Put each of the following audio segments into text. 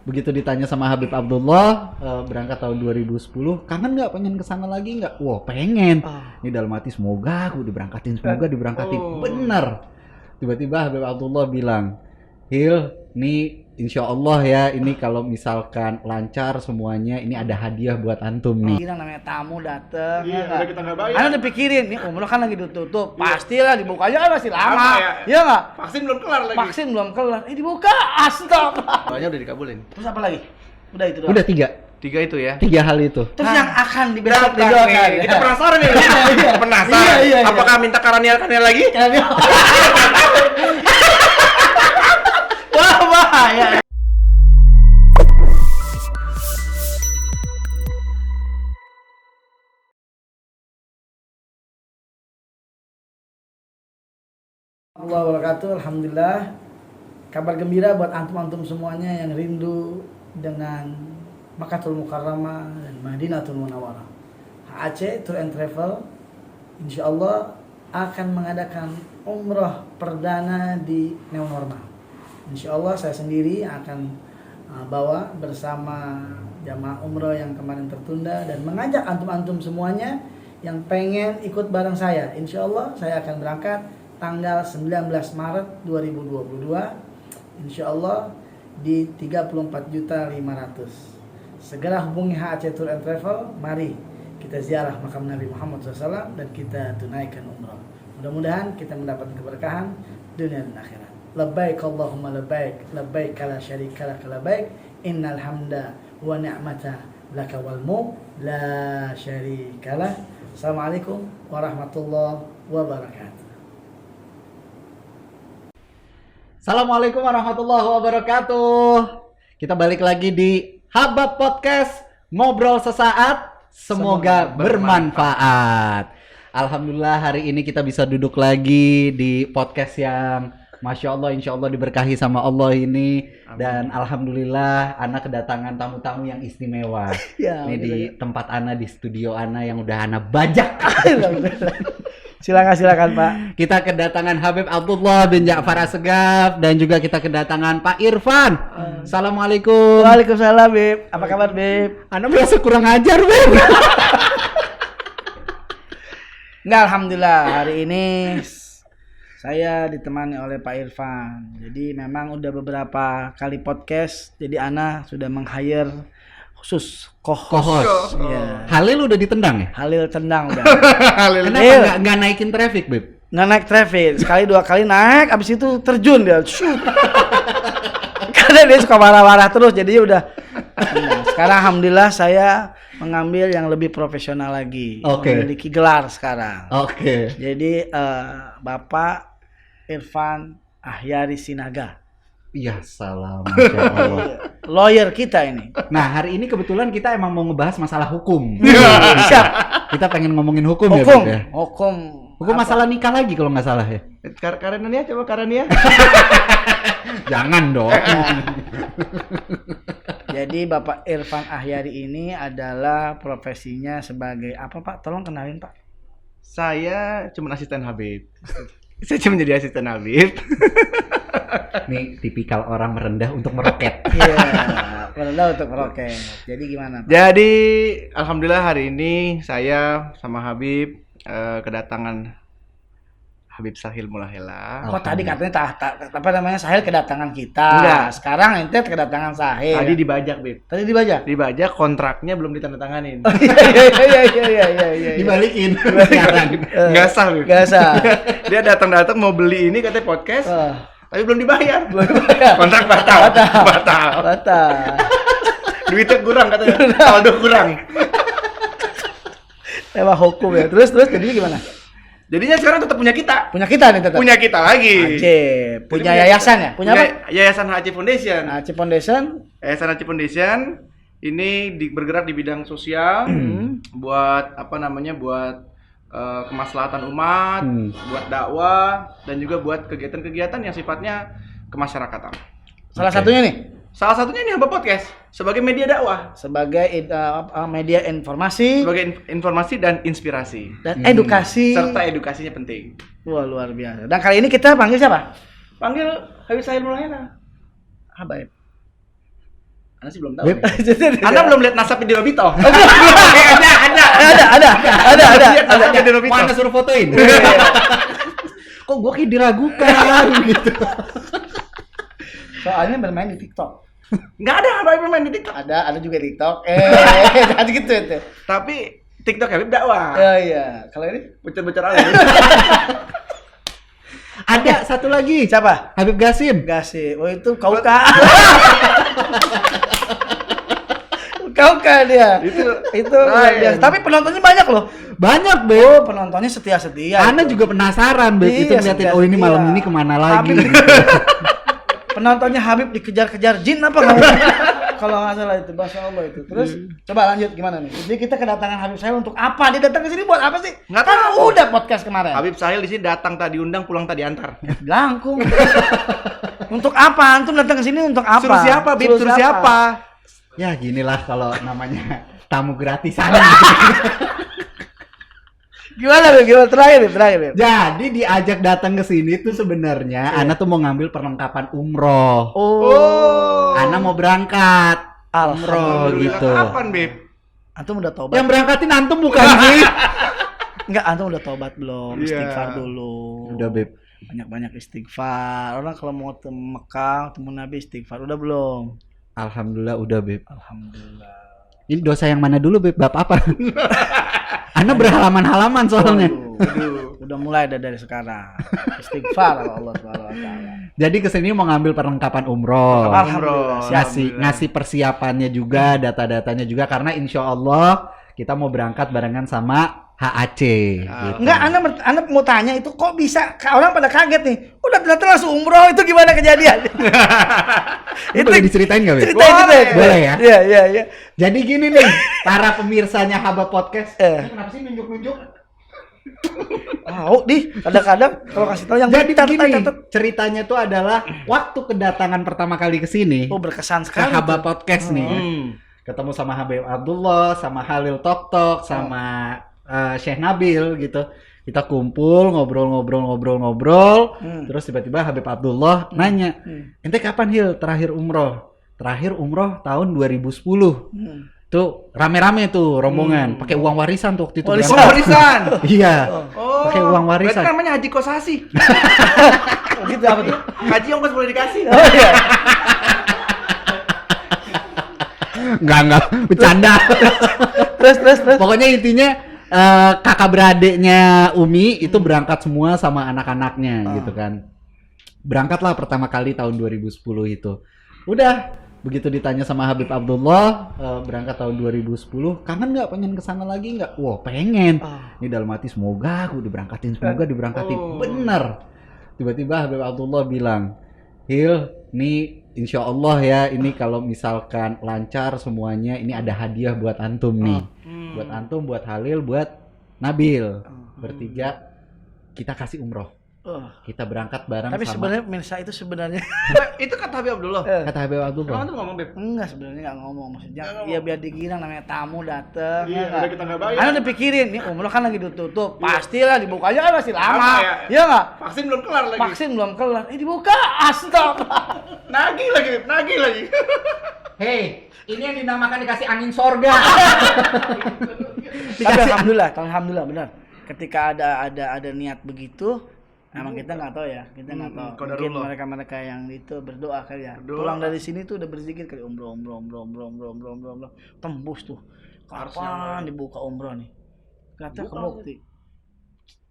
begitu ditanya sama Habib Abdullah berangkat tahun 2010, kangen nggak, pengen kesana lagi nggak? Wah pengen. Ini dalam hati semoga aku diberangkatin. Bener. Tiba-tiba Habib Abdullah bilang, Hil, nih insya Allah ya, ini kalau misalkan lancar semuanya, ini ada hadiah buat antum nih. Kira namanya tamu dateng, Iya, udah kita nggak bayar. Anda udah pikirin, nih umroh kan lagi ditutup, pastilah dibukanya kan masih lama, Lama ya? iya nggak? Vaksin belum kelar lagi. Vaksin belum kelar, dibuka, astaga. Soalnya udah dikabulin. Terus apa lagi? Udah itu doang. Udah 3 itu ya. 3 hal itu. Terus yang akan besok Datang didoakan. nih. Kita penasaran nih. Penasaran. Iya. Apakah minta karanial lagi? Wah bahaya. Allah wabarakatuh. Alhamdulillah, kabar gembira buat antum-antum semuanya yang rindu dengan Makkahul Mukarramah dan Madinatul Munawwarah. HAC Tour and Travel insyaallah akan mengadakan umrah perdana di new normal. Insyaallah saya sendiri akan bawa bersama jamaah umrah yang kemarin tertunda dan mengajak antum-antum semuanya yang pengen ikut bareng saya. Insyaallah saya akan berangkat tanggal 19 Maret 2022 insyaallah di 34.500.000. Segera hubungi HAC Tour and Travel, mari kita ziarah makam Nabi Muhammad SAW dan kita tunaikan umrah. Mudah-mudahan kita mendapat keberkahan dunia dan akhirat. Labbaik Allahumma labbaik, labbaik la syarika lak labbaik, innal hamda wa ni'mata laka wal mulk la syarika lah. Assalamualaikum warahmatullahi wabarakatuh. Assalamualaikum warahmatullahi wabarakatuh. Kita balik lagi di Habab Podcast, ngobrol sesaat, semoga bermanfaat. Alhamdulillah hari ini kita bisa duduk lagi di podcast yang Masya Allah, insya Allah diberkahi sama Allah ini. Amin. Dan Alhamdulillah Ana kedatangan tamu-tamu yang istimewa. Ya, ini di tempat Ana, di studio Ana yang udah Ana bajak. Silakan Pak. Kita kedatangan Habib Abdullah bin Ja'far Assegaf dan juga kita kedatangan Pak Irfan. Assalamualaikum. Waalaikumsalam Beb. Apa kabar Beb? Ana merasa kurang ajar Beb. Enggak, alhamdulillah hari ini saya ditemani oleh Pak Irfan. Jadi memang udah beberapa kali podcast. Jadi Ana sudah meng-hire khusus co-host. Iya. Halil udah ditendang ya? Halil tendang udah. Kenapa nggak naikin traffic, Beb? Nggak naik traffic, sekali 2 kali naik, abis itu terjun dia. Shoot. Karena dia suka marah-marah terus, jadi udah. Nah, sekarang alhamdulillah saya mengambil yang lebih profesional lagi. Memiliki gelar sekarang. Jadi Bapak Irfan Ahyari Sinaga. Iya, salam. Masya Allah. Lawyer kita ini. Nah, hari ini kebetulan kita emang mau ngebahas masalah hukum. Siap. Kita pengen ngomongin hukum ya, Hukum. Beb, ya? Hukum masalah nikah lagi kalau nggak salah ya. Karania coba Karania. Jangan dong. Jadi Bapak Irfan Ahyari ini adalah profesinya sebagai apa Pak? Tolong kenalin Pak. Saya cuma asisten Habib. Saya cuma jadi asisten Habib. Nih tipikal orang merendah untuk meroket. Iya, merendah untuk meroket. Jadi gimana Pak? Jadi alhamdulillah hari ini saya sama Habib kedatangan Habib Sahil Mulahela. Oh tadi katanya apa namanya Sahil kedatangan kita. Enggak. Sekarang ente kedatangan Sahil. Tadi dibajak, Bib. Tadi dibajak. Dibajak, kontraknya belum ditandatanganin. Iya. Dibalikin sekarang. Nggak sah, Bib. Nggak sah. Dia datang beli ini katanya podcast. Tapi belum dibayar. Belum dibayar. Kontrak batal. Duitnya kurang katanya. Saldo kurang. Lewat hukum ya. Terus jadinya gimana? Jadinya sekarang tetap punya kita. Punya kita nih tetap. Punya kita lagi. Aceh. Punya yayasan ya? Punya apa? Yayasan HAC Foundation. HAC Foundation. Yayasan HAC Foundation ini bergerak di bidang sosial buat buat kemaslahatan umat, buat dakwah dan juga buat kegiatan-kegiatan yang sifatnya kemasyarakatan. Salah satunya nih. Salah satunya ini Habab Podcast sebagai media dakwah, sebagai media informasi, sebagai informasi dan inspirasi dan edukasi, serta edukasinya penting. Wah luar biasa. Dan kali ini kita panggil siapa? Panggil Habib Sahil Mulahela. Habib. Anda sih belum tahu. Beb. Anda belum lihat nasab di Nobito? Ada. Mana suruh fotoin? Kok gue kayak diragukan gitu. Soalnya bermain di TikTok. Nggak ada Habib bermain di TikTok. Ada juga TikTok. Jangan gitu itu. Tapi TikTok Habib dakwah. Iya. Kalau ini Bocor-bocor aja. Ada satu lagi. siapa? Habib Gasim. Enggak sih. Oh itu Kauka. Kauka dia. Itu luar biasa. Tapi penontonnya banyak loh. Banyak, Beb. Oh, penontonnya setia-setia. Ana itu. juga penasaran, Beb. Itu Iya, ngeliatin, setia-setia. oh ini malam ini kemana lagi. Habib. gitu. Penontonnya Habib dikejar-kejar jin apa kamu? Kalau nggak salah itu, Masya Allah itu. Terus coba lanjut gimana nih? Jadi kita kedatangan Habib Sahil untuk apa? Dia datang ke sini buat apa sih? Nggak Kan tahu. udah podcast kemarin. Habib Sahil di sini datang tadi undang, pulang tadi antar. Langkung. Untuk apa? Antum datang ke sini untuk apa? Suruh siapa, Bib? Suruh siapa? Ya ginilah kalau namanya tamu gratisan. Gimana Bib? Gimana terakhir Bib? Jadi diajak datang ke sini tuh sebenarnya Ana tuh mau ngambil perlengkapan umroh. Oh. Ana mau berangkat umroh Alhamdulillah. gitu. Kapan, Bib? Antum udah tobat? Yang berangkatin antum bukan sih? Enggak, antum udah tobat belum? Iya. Istighfar dulu. Udah, Beb. Banyak-banyak istighfar. Orang kalau mau ke Mekah, ketemu Nabi istighfar. Udah belum? Alhamdulillah udah, Beb. Alhamdulillah. Ini dosa yang mana dulu, Beb? Bab apa? Ana berhalaman-halaman soalnya. Waduh, udah mulai dari sekarang. Istighfar sama Allah Subhanahu wa taala. Jadi kesini mau ngambil perlengkapan umroh. Alhamdulillah. Ngasih persiapannya juga, data-datanya juga karena insya Allah kita mau berangkat barengan sama HAC. Gitu. Enggak, Anda mau tanya itu kok bisa orang pada kaget nih. Udah datang langsung umroh, itu gimana kejadian? Itu boleh diceritain nggak, Beb? Ceritain. Boleh ya? Iya. Jadi gini nih, para pemirsanya Haba Podcast. Kenapa sih nunjuk-nunjuk? Kadang-kadang kalau kasih tahu yang Jadi catat. gini, ceritanya tuh adalah waktu kedatangan pertama kali ke sini Oh, berkesan ke sekali. Haba tuh. Podcast nih. Ketemu sama Habib Abdullah, sama Halil Tok, sama Syekh Nabil gitu. Kita kumpul, ngobrol. Terus tiba-tiba Habib Abdullah nanya, "Ente kapan Hil terakhir umroh?" Terakhir umroh tahun 2010. Tuh rame-rame tuh rombongan, pakai uang warisan tuh waktu itu. Warisan. berangkat. Warisan. Iya. Oh, Pakai uang warisan. berarti namanya haji kosasi. Oh, gitu apa tuh? Haji ongkos boleh dikasih. Oh iya. Enggak, bercanda. Terus. Pokoknya intinya kakak beradiknya Umi itu berangkat semua sama anak-anaknya gitu kan. Berangkatlah pertama kali tahun 2010 itu. Udah, begitu ditanya sama Habib Abdullah, berangkat tahun 2010, kangen nggak, pengen kesana lagi nggak? Wah, pengen. Ini dalam hati semoga aku diberangkatin. Bener. Tiba-tiba Habib Abdullah bilang, Hil, nih insya Allah ya, ini kalau misalkan lancar semuanya, ini ada hadiah buat antum nih. Buat antum, buat Halil, buat Nabil. Bertiga kita kasih umroh. Kita berangkat bareng. Tapi sama sebenarnya Mirsa itu sebenarnya Itu kata Habib Abdullah. kata Habib Abdullah. Kamu tuh ngomong, Beb. enggak, sebenarnya enggak ngomong, maksudnya Nggak ngomong. ya biar dikira namanya tamu dateng. Iya, udah kita nggak bayar. Anda udah pikirin nih umroh kan lagi ditutup, pastilah dibukanya kan masih lama. Lama ya. Iya enggak? Vaksin belum kelar lagi. Vaksin belum kelar. Dibuka, astaga. Nagih lagi, Beb. Nagih lagi. Hei, ini yang dinamakan dikasih angin sorga. Tapi alhamdulillah benar. Ketika ada niat begitu, emang kita nggak tahu ya, kita nggak tahu. Mungkin mereka yang itu berdoa kali ya. Berdoa. Pulang dari sini tuh udah berzikir kali umroh. Tembus tuh. Kapan dibuka umroh nih? Kata kebukti.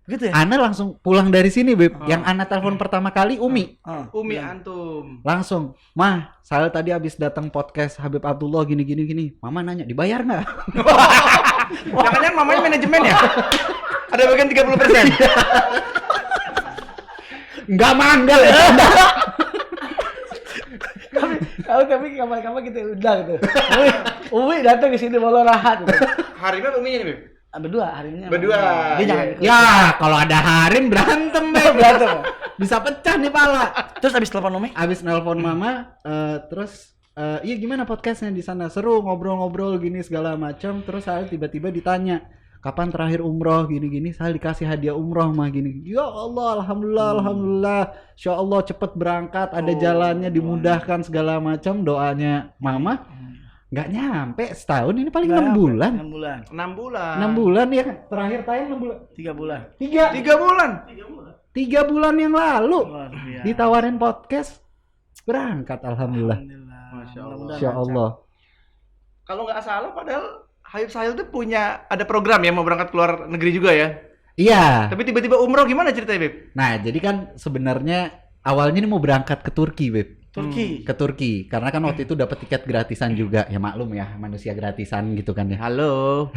Gitu ya? Ana langsung pulang dari sini, Beb. Yang Ana telepon pertama kali Umi. Umi antum. Langsung, "Mah, saya tadi habis datang podcast Habib Abdullah gini. Mama nanya, dibayar nggak?" Jangan-jangan mamanya manajemen ya? Ada bagian 30%. Enggak, enggak. Tapi kapan-kapan kita undang gitu. Umi datang ke sini mau rahat gitu. Hari ini Uminya nih, Beb. Berdua harinya. Berdua. Dia jangan ikut. Ya, kalau ada Harim berantem, Beb. Bisa pecah nih pala. Terus abis telepon Umi? Abis nelpon Mama, terus iya gimana podcastnya di sana? Seru, ngobrol-ngobrol gini segala macam. Terus saya tiba-tiba ditanya, kapan terakhir umroh gini-gini, saya dikasih hadiah umroh mah gini. Ya Allah, alhamdulillah, insya Allah cepet berangkat, ada jalannya, dimudahkan segala macam. Doanya mama nggak nyampe setahun, ini paling 6 bulan. 6 bulan. 6 bulan ya, terakhir tayang 6 bulan. 3 bulan. 3 bulan. 3 bulan yang lalu Luar biasa. ditawarin podcast, berangkat alhamdulillah. Masya Allah. Insya Allah. Kalau nggak salah padahal Habib Sahil tuh punya ada program ya mau berangkat keluar negeri juga ya. Iya. Tapi tiba-tiba umroh gimana ceritanya, Beb? Nah, jadi kan sebenarnya awalnya ini mau berangkat ke Turki, Beb. Turki. Ke Turki, karena kan waktu itu dapat tiket gratisan juga. Ya maklum ya, manusia gratisan gitu kan ya. Halo.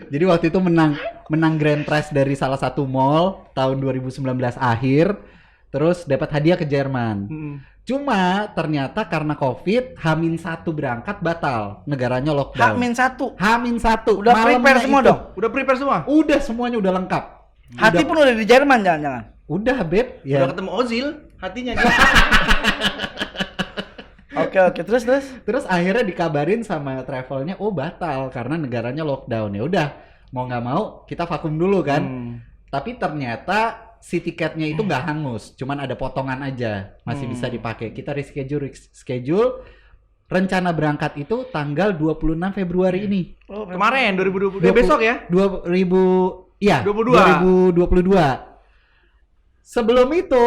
Jadi waktu itu menang grand prize dari salah satu mall tahun 2019 akhir. Terus dapat hadiah ke Jerman. Cuma ternyata karena Covid, H-1 berangkat batal. Negaranya lockdown. H-1. H-1. Udah prepare semua dong? Udah prepare semua? Udah, semuanya udah lengkap. Hati pun udah di Jerman jangan-jangan. Udah, Beb. Udah Ya. ketemu Ozil, hatinya Oke, terus. Terus akhirnya dikabarin sama travelnya, oh batal karena negaranya lockdown. Ya udah, mau nggak mau kita vakum dulu kan. Tapi ternyata si tiketnya itu nggak hangus, cuman ada potongan aja, masih bisa dipakai. Kita reschedule. Rencana berangkat itu tanggal 26 Februari ini. Oh, Kemarin 2020. Besok ya? 2022. Sebelum itu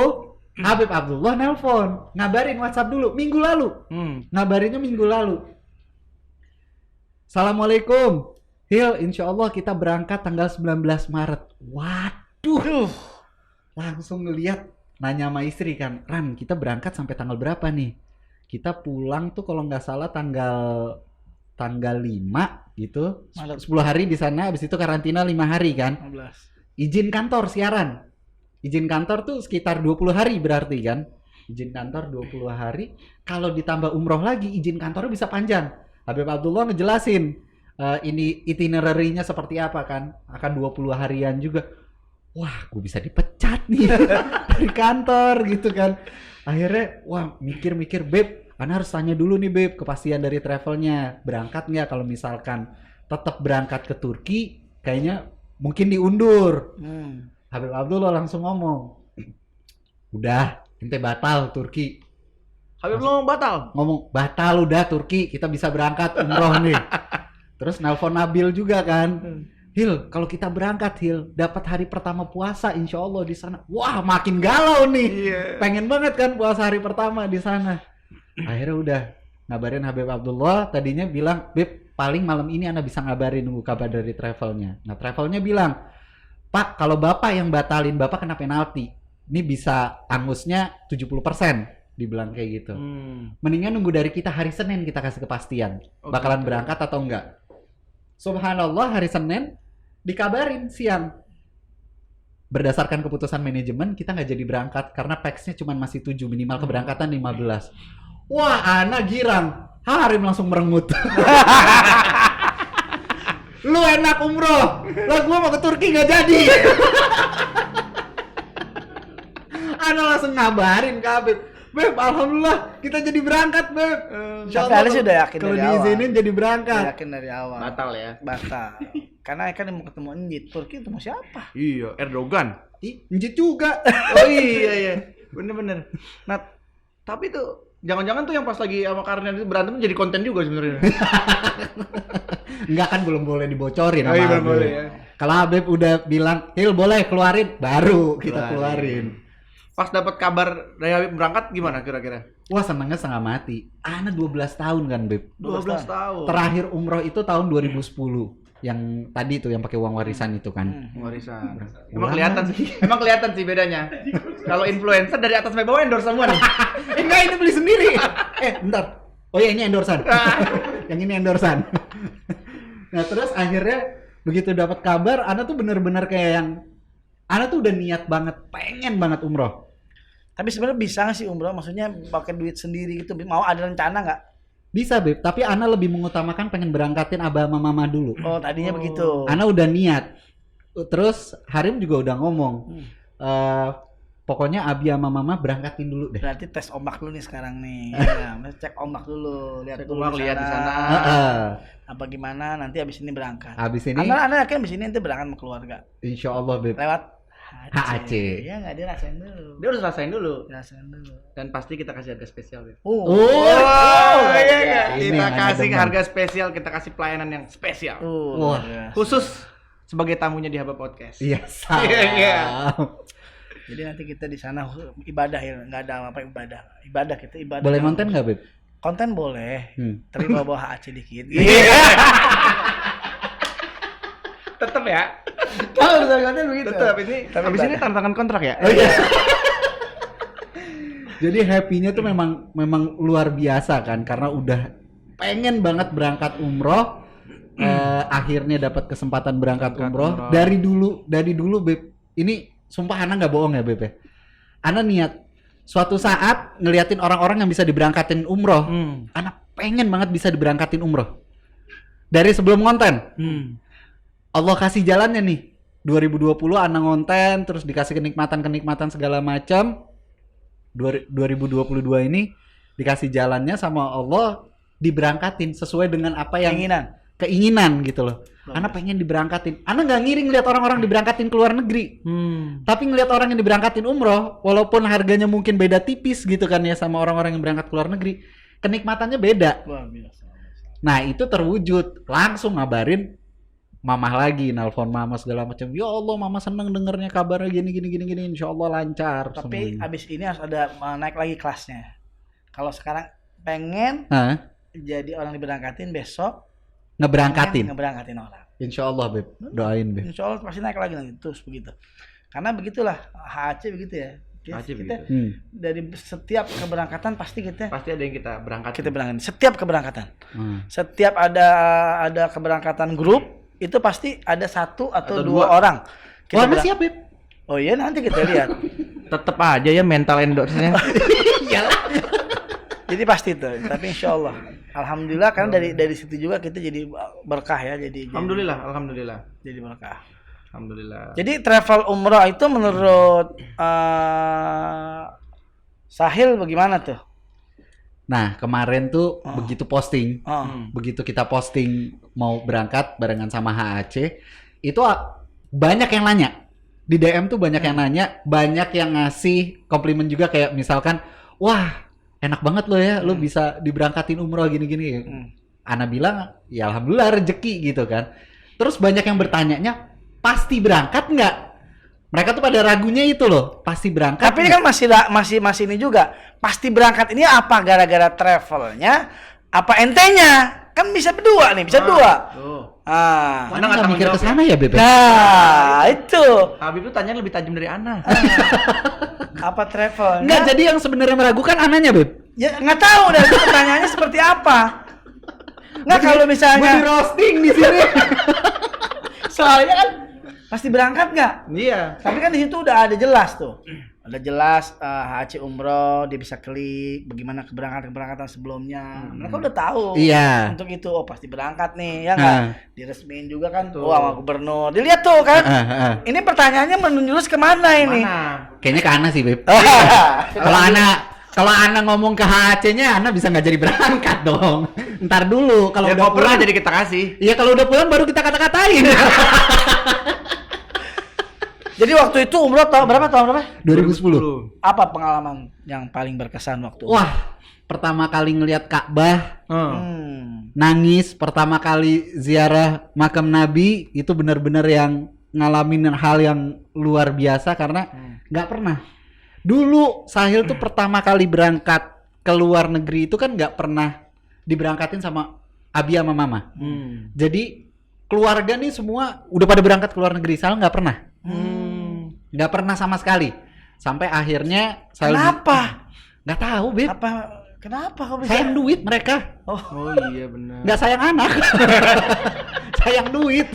Habib Abdullah nelpon, ngabarin WhatsApp dulu minggu lalu. Ngabarinnya minggu lalu. Assalamualaikum. Hil, insya Allah kita berangkat tanggal 19 Maret. Waduh. Langsung ngeliat, nanya sama istri kan, Ran, kita berangkat sampai tanggal berapa nih? Kita pulang tuh kalau nggak salah tanggal 5 gitu. 10 hari di sana, habis itu karantina 5 hari kan. 15. Izin kantor siaran. Izin kantor tuh sekitar 20 hari berarti kan. Izin kantor 20 hari. Kalau ditambah umroh lagi, izin kantornya bisa panjang. Habib Abdullah ngejelasin ini itinerary-nya seperti apa kan. Akan 20 harian juga. Wah, gue bisa dipecat nih dari kantor gitu kan. Akhirnya, wah mikir-mikir, Beb, Ana harus tanya dulu nih Beb, kepastian dari travelnya. Berangkat nggak? Kalau misalkan tetap berangkat ke Turki, kayaknya mungkin diundur. Habib Abdullah langsung ngomong, udah, ente batal Turki. Habib lo batal? Ngomong, batal udah Turki, kita bisa berangkat umroh nih. Terus nelpon Nabil juga kan. Hil, kalau kita berangkat Hil, dapat hari pertama puasa insya Allah di sana. Wah, makin galau nih. Pengen banget kan puasa hari pertama di sana. Akhirnya udah ngabarin Habib Abdullah, tadinya bilang, Beb, paling malam ini Anda bisa ngabarin nunggu kabar dari travelnya. Nah, travelnya bilang, Pak, kalau Bapak yang batalin, Bapak kena penalti. Ini bisa angusnya 70%, dibilang kayak gitu. Mendingan nunggu dari kita hari Senin, kita kasih kepastian. Bakalan berangkat atau enggak. Subhanallah, hari Senin dikabarin siang. Berdasarkan keputusan manajemen, kita nggak jadi berangkat karena pax-nya cuma masih 7, minimal keberangkatan 15. Wah, Ana girang. Harim langsung merengut. Lu enak umroh, lah gua mau ke Turki nggak jadi. Ana langsung ngabarin ke Habib, Beb, alhamdulillah kita jadi berangkat, Beb. Tapi Ali sudah yakin kalau dari awal. diizinin jadi berangkat. Yakin dari awal. Batal ya? Batal. Karena kan mau ketemu di Turki ketemu siapa? Iya, Erdogan. Njit juga. Oh iya. Bener-bener. Nah, tapi tuh jangan-jangan tuh yang pas lagi sama Karena itu berantem jadi konten juga sebenarnya. Enggak kan belum boleh dibocorin Oh, sama iya, belum Habib. boleh ya. Kalau Habib udah bilang, Hil boleh keluarin, baru kita keluarin. Pas dapat kabar dari Habib berangkat gimana kira-kira? Wah, senengnya setengah mati. Ana 12 tahun kan, Beb. 12 tahun. Terakhir umroh itu tahun 2010. Yang tadi tuh yang pakai uang warisan itu kan. Warisan. Emang kelihatan sih bedanya. Kalau influencer dari atas sampai bawah endorse semua nih. Enggak, ini beli sendiri. Bentar. Oh ya, ini endorsan. Yang ini endorsan. Nah, terus akhirnya begitu dapat kabar, Ana tuh bener-bener kayak yang Ana tuh udah niat banget, pengen banget umroh. Tapi sebenarnya bisa nggak sih umroh? Maksudnya pakai duit sendiri gitu? Mau ada rencana nggak? Bisa, Beb, tapi Ana lebih mengutamakan pengen berangkatin abah sama mama dulu. Oh, tadinya begitu. Ana udah niat. Terus Harim juga udah ngomong, pokoknya Abi sama Mama berangkatin dulu deh. Berarti tes ombak dulu nih sekarang nih. Ya, cek ombak dulu, lihat Cek dulu ombak, lihat di sana. Apa gimana nanti abis ini berangkat. Habis ini Anda yakin abis ini nanti berangkat sama keluarga. insya Allah Beb. Lewat HAC. Ya nggak dirasain dulu. Dia harus rasain dulu. Dirasain dulu. Dan pasti kita kasih harga spesial, Beb. Oh, Iya. Ini Kita yang kasih ada harga spesial, kita kasih pelayanan yang spesial. Wah. Khusus sebagai tamunya di Haba Podcast. Iya, sama. Iya. Jadi nanti kita di sana ibadah ya, nggak ada apa ibadah kita ibadah. Boleh konten nggak Beb? Konten boleh, tapi bawa HAC dikit. Tetep ya. Kalau udah konten begitu. Tetep ini. Tapi Habis ini tanda tangan kontrak ya. Oh, iya. Jadi happy-nya tuh memang luar biasa kan, karena udah pengen banget berangkat umroh. Akhirnya dapat kesempatan berangkat umroh. Dari dulu Beb. Ini sumpah Ana nggak bohong ya Beb ya. Ana niat suatu saat ngeliatin orang-orang yang bisa diberangkatin umroh. Ana pengen banget bisa diberangkatin umroh. Dari sebelum konten. Allah kasih jalannya nih. 2020 Ana ngonten, terus dikasih kenikmatan segala macam. 2022 ini dikasih jalannya sama Allah, diberangkatin sesuai dengan apa yang keinginan gitu loh. Ana pengen diberangkatin. Ana nggak ngiring lihat orang-orang diberangkatin ke luar negeri. Tapi ngelihat orang yang diberangkatin umroh, walaupun harganya mungkin beda tipis gitu kan ya sama orang-orang yang berangkat ke luar negeri, kenikmatannya beda. Nah itu terwujud. Langsung ngabarin Mamah lagi, nelfon Mama segala macam. Ya Allah, Mama seneng dengernya kabarnya gini. Insya Allah lancar. Tapi semuanya. abis ini harus ada naik lagi kelasnya. Kalau sekarang pengen jadi orang diberangkatin, besok ngeberangkatin orang. Insya Allah Beb, doain Beb. Insya Allah pasti naik lagi nanti terus begitu. Karena begitulah HAC begitu ya. Kita dari setiap keberangkatan pasti ada yang kita berangkat. Kita berangkat. Setiap keberangkatan. Setiap ada keberangkatan grup itu pasti ada satu atau dua orang. Mana siap Beb? Oh iya nanti kita lihat. Tetep aja ya mental endorse-nya. Iyalah. Jadi pasti tuh. Tapi insya Allah. Alhamdulillah karena dari situ juga kita jadi berkah ya. Alhamdulillah. Jadi berkah. Alhamdulillah. Jadi travel umrah itu menurut Sahil bagaimana tuh? Nah kemarin tuh begitu kita posting mau berangkat barengan sama HAC, itu banyak yang nanya di DM tuh, banyak yang nanya, banyak yang ngasih komplimen juga kayak misalkan, wah enak banget lo ya, lo bisa diberangkatin umroh gini-gini. Ana bilang ya alhamdulillah rezeki gitu kan. Terus banyak yang bertanyanya, pasti berangkat nggak? Mereka tuh pada ragunya itu loh, pasti berangkat. Tapi ini kan masih ini juga. Pasti berangkat ini apa gara-gara travelnya, apa entenya? Kan bisa berdua nih, bisa dua. Mana nggak mikir ke sana ya Beb? Nah, itu. Habib tuh tanya lebih tajam dari Ana. Apa travelnya? Nggak, jadi yang sebenarnya meragukan Ananya Beb. Ya nggak tahu dah itu pertanyaannya seperti apa. Nggak kalau misalnya di roasting di sini. soalnya kan pasti berangkat nggak? Iya. Tapi kan di situ udah ada jelas tuh. Ada jelas HAC umroh, dia bisa klik bagaimana keberangkatan sebelumnya. Mereka udah tahu. Iya. Untuk itu pasti berangkat nih, ya nggak? Diresmiin juga kan tuh sama gubernur. Dilihat tuh kan. Ini pertanyaannya menjurus kemana ini? Kayaknya ke Ana sih Beb. Kalau Ana ngomong ke HAC-nya, Ana bisa nggak jadi berangkat dong. Ntar dulu kalau udah pulang jadi kita kasih. Iya kalau udah pulang baru kita kata-katain. Jadi waktu itu umroh tahun berapa? 2010. Apa pengalaman yang paling berkesan waktu? Wah, pertama kali ngelihat Ka'bah, nangis. Pertama kali ziarah makam Nabi, itu benar-benar yang ngalamin hal yang luar biasa karena nggak pernah. Dulu Sahil tuh pertama kali berangkat ke luar negeri itu kan nggak pernah diberangkatin sama Abi sama Mama. Jadi keluarga nih semua udah pada berangkat ke luar negeri, Sahil nggak pernah. Nggak pernah sama sekali. Sampai akhirnya Sahil kenapa? Nggak tahu, Beb. Kenapa kok bisa? Sayang duit mereka. Oh iya benar. Nggak sayang anak. Sayang duit.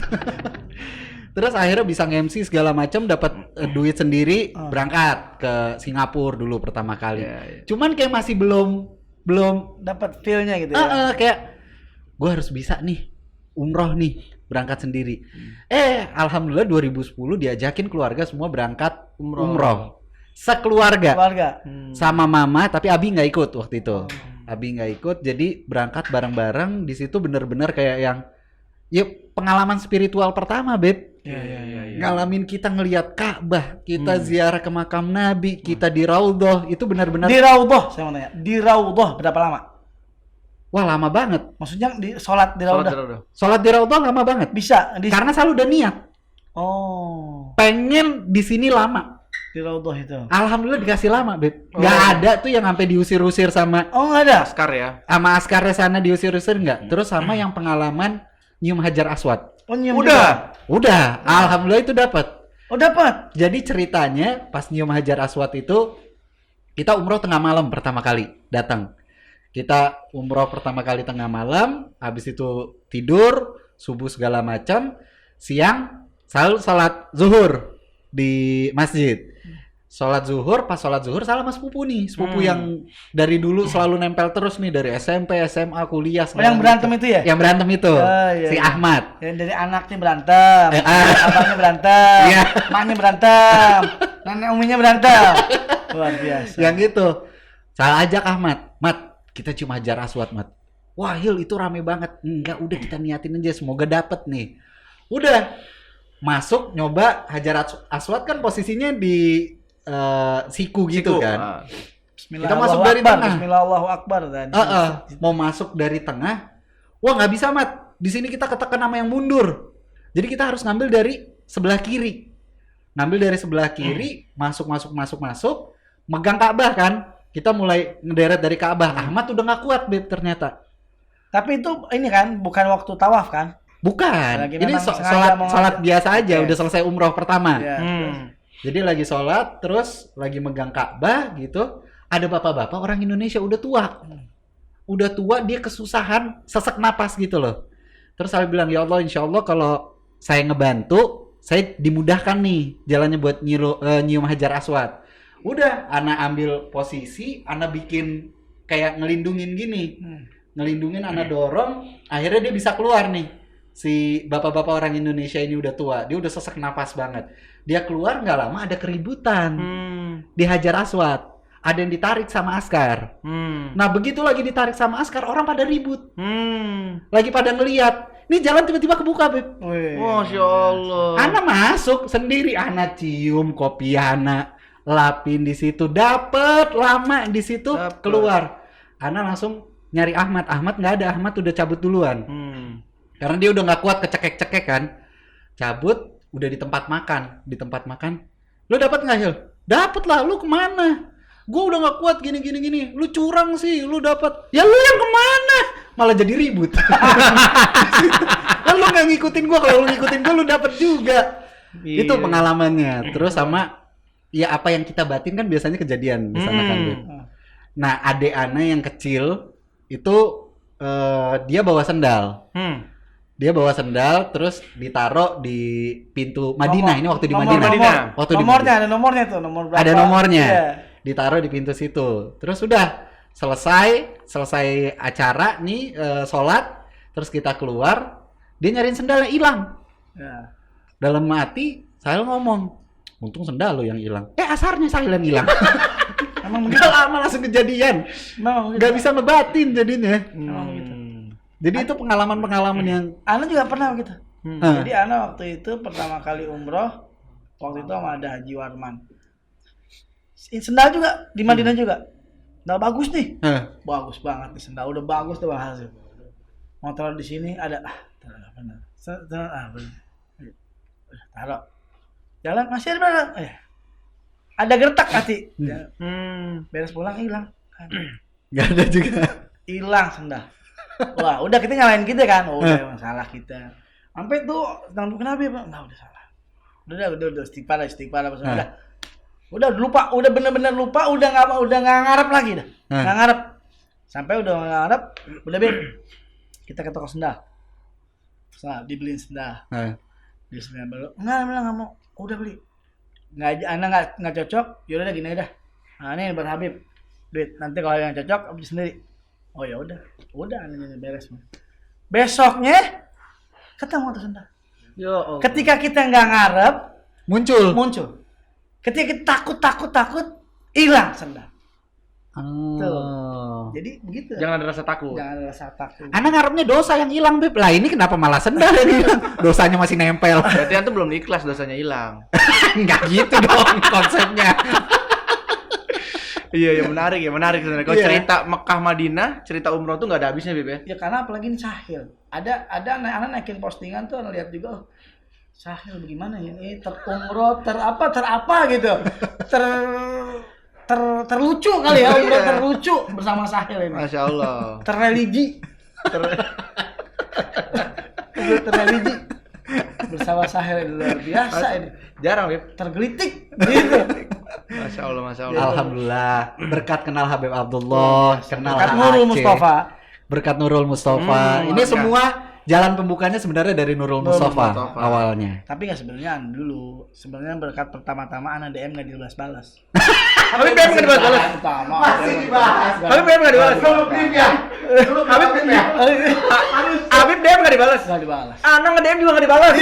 Terus akhirnya bisa nge-MC segala macam, dapat duit sendiri, berangkat ke Singapura dulu pertama kali. Cuman kayak masih belum dapat feel-nya gitu ya. Kayak gue harus bisa nih umroh nih, berangkat sendiri. Alhamdulillah 2010 diajakin keluarga semua berangkat umroh. sekeluarga. Keluarga. Sama mama, tapi Abi nggak ikut waktu itu. Abi nggak ikut, jadi berangkat bareng-bareng. Di situ bener-bener kayak yang, ya pengalaman spiritual pertama, Beb. Iya. Ngalamin kita ngelihat Ka'bah, kita ziarah ke makam Nabi, kita di Raudhah, itu benar-benar. Di Raudhah, saya mau tanya. Di Raudhah berapa lama? Wah, lama banget. Maksudnya di sholat di Raudhah. Sholat di Raudhah lama banget. Bisa Karena selalu udah niat. Oh, Pengen di sini lama. di Raudhah itu. Alhamdulillah dikasih lama, Beb. Nggak ada tuh yang sampai diusir-usir sama Oh, nggak ada. Askar ya. askarnya sana diusir-usir nggak. Terus sama yang pengalaman nyium Hajar Aswad. Oh, nyium Udah. juga. Udah, alhamdulillah itu dapat. Oh, dapat. Jadi ceritanya pas nyium Hajar Aswad itu kita umroh tengah malam pertama kali datang. Kita umroh pertama kali tengah malam, habis itu tidur, subuh segala macam, siang selalu sholat zuhur di masjid. Sholat zuhur, pas sholat zuhur salah mas sepupu nih, sepupu yang dari dulu selalu nempel terus nih dari SMP, SMA, kuliah. Oh, yang berantem itu ya? Yang berantem itu, Iya, si iya. Ahmad. Yang dari anaknya berantem, abangnya berantem, Iya. maknya berantem, nenek uminya berantem. Luar biasa. Yang itu, saya ajak Ahmad, Mat, kita cium Hajar Aswad, Mat. Wah, Hil, itu rame banget. Enggak, udah kita niatin aja, semoga dapet nih. Udah, masuk nyoba Hajar Aswad kan posisinya di siku gitu kan. Kita masuk dari tengah. Bismillah Allahu Akbar dan Mau masuk dari tengah, wah nggak bisa, Mat. Di sini kita ketekan nama yang mundur. Jadi kita harus ngambil dari sebelah kiri. Ngambil dari sebelah kiri, masuk, megang Ka'bah kan. Kita mulai ngederet dari Ka'bah. Ahmad udah nggak kuat, Beb, ternyata. Tapi itu ini kan bukan waktu tawaf kan? Bukan. Lagi Ini memang sengaja mau sholat biasa aja. Oke. Udah selesai umroh pertama. Iya. Jadi lagi sholat, terus lagi megang Ka'bah gitu. Ada bapak-bapak orang Indonesia udah tua. Udah tua, dia kesusahan, sesak napas gitu loh. Terus saya bilang, ya Allah, insya Allah kalau saya ngebantu, saya dimudahkan nih jalannya buat nyium Hajar Aswad. Udah, Ana ambil posisi, Ana bikin kayak ngelindungin gini. Ngelindungin, Ana dorong, akhirnya dia bisa keluar nih. Si bapak-bapak orang Indonesia ini udah tua, dia udah sesak napas banget. Dia keluar nggak lama ada keributan di Hajar Aswad. Ada yang ditarik sama askar. Nah begitu lagi ditarik sama askar, orang pada ribut. Lagi pada ngeliat. Nih jalan tiba-tiba kebuka, Beb. Masya Allah. Ana masuk sendiri, Ana cium kopi Ana, lapin di situ, dapet lama di situ, keluar. Ana langsung nyari Ahmad. Ahmad nggak ada, Ahmad udah cabut duluan. Karena dia udah nggak kuat kecekek-cekek kan. Cabut, udah di tempat makan. Di tempat makan. Lu dapat nggak, Hil? Dapat lah, lu kemana? Gue udah nggak kuat gini. Lu curang sih, lu dapat. Ya lu yang kemana? Malah jadi ribut. Kan lu nggak ngikutin gue, kalau lu ngikutin gue lu dapat juga. Iya. Itu pengalamannya. Terus sama, ya apa yang kita batin kan biasanya kejadian di sana kan. Beb. Nah, adik Ana yang kecil itu dia bawa sendal. Dia bawa sendal terus ditaruh di pintu Madinah. Ini waktu di Madinah. Waktu di nomornya, Madinah. ada nomornya tuh, nomor berapa? Ada nomornya. Iya. Ditaruh di pintu situ. Terus udah selesai acara nih sholat. Terus kita keluar. Dia nyariin sendalnya hilang. Ya. Dalam hati saya ngomong, untung sendal lo yang hilang. Asarnya saya yang hilang. Emang begitu. Gak lama langsung kejadian. Memang begitu. Gak bisa ngebatin jadinya. Memang begitu. Jadi itu pengalaman-pengalaman yang Ana juga pernah begitu. Ah. Jadi Ana waktu itu pertama kali umroh, waktu itu sama ada Haji Warman. Sendal juga di Madinah juga. Sendal bagus nih. Bagus banget nih sendal, udah bagus tuh hasil. Mau taruh di sini ada benar. Taruh. Jalan masih ada barang. Ada gertak hati. Beres pulang hilang. Gak ada juga. Hilang sendal. Wah, udah kita nyalain kita kan. Oh, udah emang salah kita. Sampai tuh kenapa ya, Pak? Nah, udah salah. Udah istighfar udah. Udah lupa, udah bener-bener lupa, udah nggak ngarep lagi dah. Nggak ngarep. Sampai udah nggak ngarep, udah kita ke toko sendal. Dibeliin sendal. Dia sendal baru. Enggak mau. Udah beli. Nggak cocok, yaudah deh gini aja. Nah, ini buat Habib. Duit. Nanti kalau yang cocok beli sendiri. Oh ya udah ini beres. Besoknya ketemu tuh sendal. Yo, Ketika kita nggak ngarep Muncul. Ketika kita takut, hilang sendal. Oh. Jadi begitu. Jangan ada rasa takut. Jangan ada rasa takut. Anak ngarepnya dosa yang hilang, Beb. Lah ini kenapa malah sendal yang hilang? Dosanya masih nempel. Berarti antum belum ikhlas dosanya hilang. Enggak gitu dong konsepnya. Iya, menarik sebenarnya. Kalau Iya. cerita Mekah Madinah, cerita umroh tuh nggak ada habisnya, Beb ya. Ya karena apalagi ini sahil. Ada anak-anak naikin postingan tuh lihat juga, oh, sahil bagaimana ya? Ini terumroh, terapa gitu. Terlucu kali ya, umroh terlucu bersama sahil ini. Masya Allah. Terreligi. Terreligi bersama sahil ini luar biasa ini. Jarang, Beb. Tergelitik gitu. Masya Allah. Alhamdulillah. Berkat kenal Habib Abdullah, kenal Berkat HAC. Nurul Mustafa. Berkat Nurul Mustafa. Ini mantap. semua jalan pembukanya sebenarnya dari Nurul Mustafa awalnya. Tapi nggak sebenarnya dulu. Sebenarnya berkat pertama-tama anak DM nggak dibalas-balas. Habib DM nggak dibalas-balas. Masih dibahas. Habib DM nggak dibalas. Habib DM nggak dibalas. Nggak dibalas. Anak nge-DM juga nggak dibalas.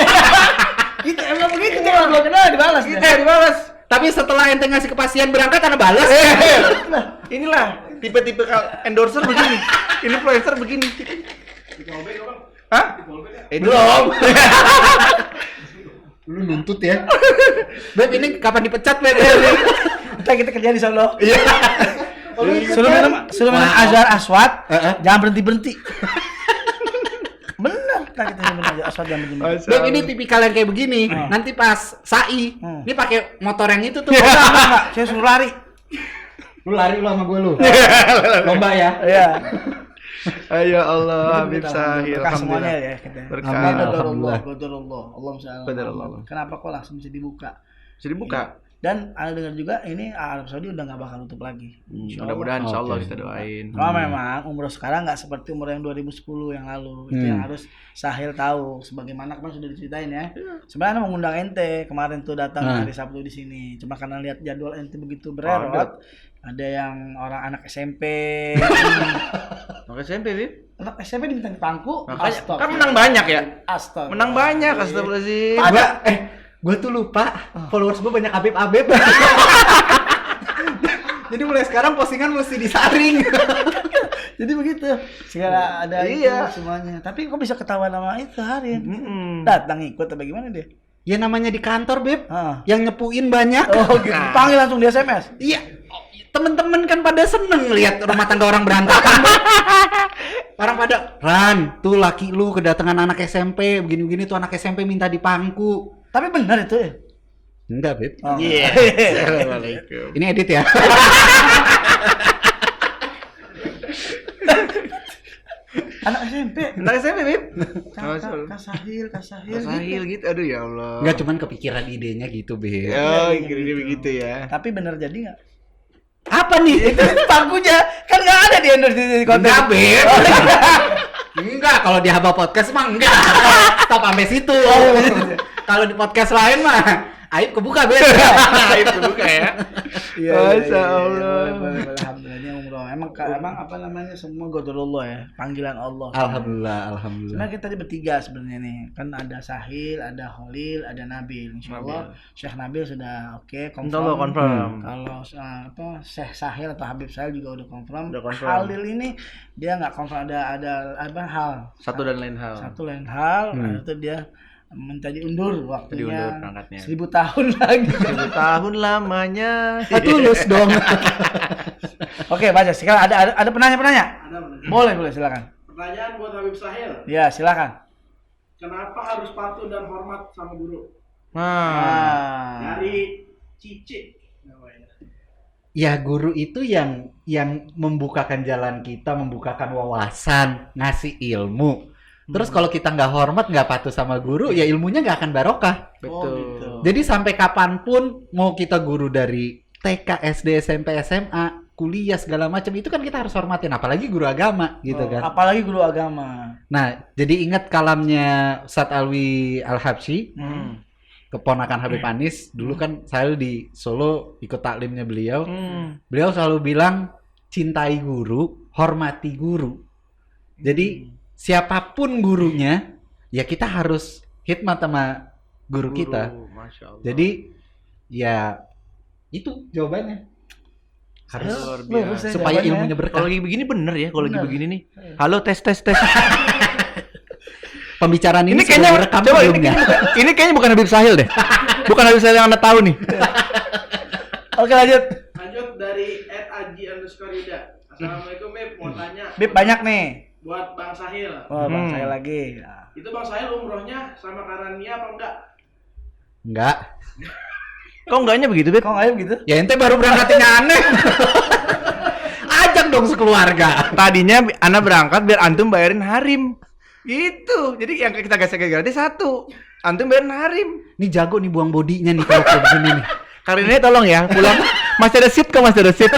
Gitu emang begitu tuh kalau belum kenal dibalas. Dibalas. Tapi setelah ente ngasih kepastian berangkat Anda balas. Inilah tipe-tipe endorser begini. Influencer begini. Hah? Belum. Lu nuntut ya. Beb ini kapan dipecat, Beb? Kita kerja di Solo. Iya. Suruh minum azhar aswad, jangan berhenti. Bener, kita minum azhar aswad jangan berhenti. Beb ini tipikal yang kayak begini. Nanti pas sa'i, ini pakai motor yang itu tuh. Enggak, saya suruh lari. Lu lari lu sama gue lu. Lomba ya. Iya. Ayo Allah, Habib Sahil. Berkah semuanya ya kita. Berkah. Amin. Qadarullah. Allahumma shalli ala Qadarullah. Muhammad. Kenapa kok langsung bisa dibuka? Bisa dibuka. Dan Anda dengar juga ini Arab Saudi udah nggak bakal tutup lagi. Mudah-mudahan insya Allah Oke. kita doain. Cuma memang umroh sekarang nggak seperti umroh yang 2010 yang lalu. Itu yang harus Sahil tahu. Sebagaimana kemarin sudah diceritain ya. Sebenarnya mengundang ente kemarin tuh datang hari Sabtu di sini. Cuma karena lihat jadwal ente begitu bererot, ada yang orang anak SMP. Maka SMP, Bib. Anak SMP diminta di pangku. Makanya kan menang banyak ya. Astaga. Menang banyak, astagfirullahaladzim. Gue tuh lupa followers gue banyak Habib. Jadi mulai sekarang postingan mesti disaring. Jadi begitu. Segala ada Iya. itu semuanya. Tapi kok bisa ketahuan sama itu Harin? Mm-mm. Datang ikut atau bagaimana dia? Ya namanya di kantor, Beb. Ah. Yang nyepuin banyak. Oh gitu. Panggil langsung di SMS. Iya. Temen-temen kan pada seneng lihat rumah tangga orang berantakan. Beb. Orang pada, Ran, tuh laki lu kedatangan anak SMP, begini-begini tuh anak SMP minta dipangku. Tapi benar itu ya? Enggak, Beb. Oh. Iya. Assalamualaikum. Ini edit ya. Anak SMP. Anak SMP, Bib. Kasahil Sahil gitu. Aduh ya Allah. Enggak cuman kepikiran idenya gitu, Beb. Oh, kira-kira begitu ya. Tapi benar jadi nggak? Apa nih? Pangkunya kan nggak ada di endorse di konten. Enggak, Beb. Enggak, kalau di Haba Podcast mah enggak. Stop sampai situ. Kalau di podcast lain mah aib kebuka, Beb. Itu buka ya. Iya, Masya Allah. boleh. Alhamdulillah ini umroh. Emang apa namanya semua qadarullah ya, panggilan Allah. Alhamdulillah. Sebenarnya kita tadi bertiga sebenarnya nih. Kan ada Sahil, ada Khalil, ada Nabil. Insyaallah Syekh Nabil sudah oke, Insya Allah confirm. Kalau Syekh Sahil atau Habib Sahil juga udah confirm. Udah confirm. Khalil ini dia nggak confirm, ada apa hal. Satu dan lain hal. Satu lain hal, itu dia minta diundur waktunya. Diundur berangkatnya. 1000 tahun lagi. 1000 tahun lamanya. Tulus dong. Oke, baca. Sekarang ada penanya-penanya? Boleh, silakan. Pertanyaan buat Habib Sahil, Ya, silakan. kenapa harus patuh dan hormat sama guru? Nah, Dari Cici namanya. Ya guru itu yang membukakan jalan kita, membukakan wawasan, ngasih ilmu. Terus kalau kita nggak hormat, nggak patuh sama guru, ya ilmunya nggak akan barokah. betul. gitu. Jadi sampai kapanpun mau kita guru dari TK, SD, SMP, SMA, kuliah segala macam itu kan kita harus hormatin, apalagi guru agama gitu kan. Apalagi guru agama. Nah, jadi ingat kalamnya Ustadz Alwi Al-Habsyi, keponakan Habib Anis, dulu kan saya di Solo ikut taklimnya beliau. Beliau selalu bilang cintai guru, hormati guru. Jadi siapapun gurunya, ya kita harus khidmat sama guru kita. Masya Allah. Jadi ya Itu jawabannya. Harus Luar Lurus biasa. ya supaya jawabannya. ilmunya berkah. Kalau lagi begini bener ya, kalau lagi Bener. begini nih. Halo, tes. Pembicaraan ini Ini sudah kayaknya direkam coba sebelumnya. ini kayaknya bukan Habib Sahil deh. Bukan Habib Sahil yang Anda tahu nih. Oke, lanjut. Lanjut dari @aji_yuda. Assalamualaikum Beb, mau tanya. Bib banyak nih. Buat Bang Sahil. Oh, Bang, saya lagi. Itu Bang Sahil umrohnya sama Karania apa enggak? Enggak. Kok enggaknya begitu, Beb? Kok nggak gitu? Ya ente baru berangkatinnya aneh. Ajak dong sekeluarga. Tadinya Ana berangkat biar antum bayarin harim. Gitu. Jadi yang kita kasih gratis satu. Antum bayarin harim. Nih jago nih buang bodinya nih kalau kayak begini nih. Karinanya tolong ya, pulang masih ada seat kok, masih ada seat.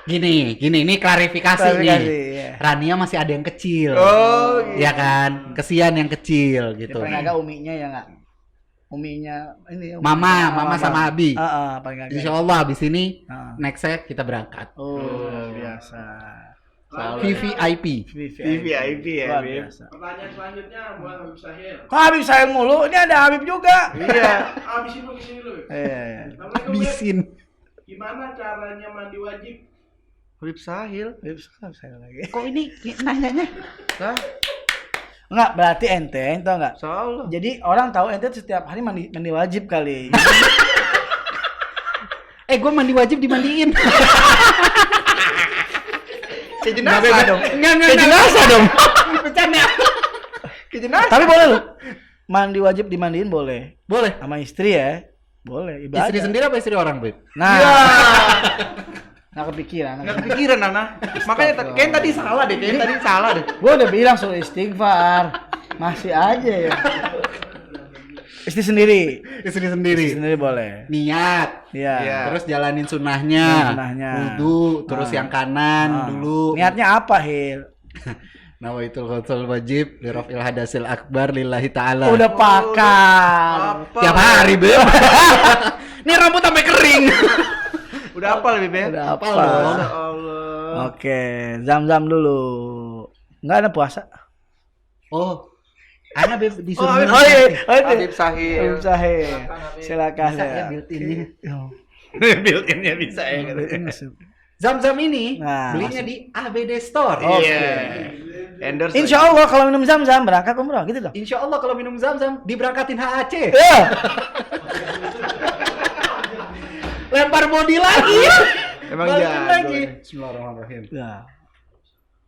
Gini, ini klarifikasi nih. Iya. Rania masih ada yang kecil. Oh, gitu. Ya kan? Kesian yang kecil Ya, gitu. paling agak uminya ya nggak? Uminya ini. Mama sama Abi. Paling agak. Insya Allah habis ini Ah. nextnya kita berangkat. Oh, biasa. VVIP. VVIP ya, Luar Beb. biasa. Pertanyaan selanjutnya buat Habib Sahil. Kok Habib sayang mulu? Ini ada Habib juga. Iya. Habisin dulu kesini dulu. Iya. Assalamualaikum Beb. Habisin. Gimana caranya mandi wajib? Habib Sahil. Habib sayang lagi. Kok ini nanyanya? Nah, Enggak, berarti ente tau enggak? salah. Jadi orang tahu ente setiap hari mandi wajib kali. Gue mandi wajib dimandiin. Kayak jenazah dong. Enggak. Kayak jenazah dong. Bercanda. Kayak jenazah. Tapi boleh loh. Mandi wajib dimandiin boleh. Boleh. Sama istri ya. Boleh, ibadah. Istri sendiri apa istri orang, Beb? Nah, Ya. nggak kepikiran. Nggak kepikiran, Nana. Makanya kayaknya tadi salah deh. Kayaknya tadi salah deh. Gue udah bilang suruh istighfar. Masih aja ya. Istri sendiri. Istri sendiri. Istri sendiri boleh. Niat. Iya. Iya. Terus jalanin sunnahnya. Sunnahnya. Wudu, terus yang kanan dulu. Niatnya apa, Hil? Nawaitul ghusl wajib li raf'il hadasil akbar lillahi ta'ala. Udah pakar. Apa? tiap hari, Beb. Ini rambut sampai kering. Udah apa lebih, Beb? Udah apa? Masya Allah. Oke, zam-zam dulu. Enggak ada puasa. Oh. Ana Beb disuruh. Habib, minum. Habib Sahil. Habib Sahil. Silakan Bisa ya ya. built-in-nya. Built-in-nya bisa ya. Zam-zam ini Nah, belinya di ABD Store. Iya. Endorse. Insya Allah kalau minum zam-zam berangkat umroh gitu dong. Insya Allah kalau minum zam-zam diberangkatin HAC. Ya. Lempar body lagi. Emang Balikin jago. lagi. Bismillahirrahmanirrahim. Ya.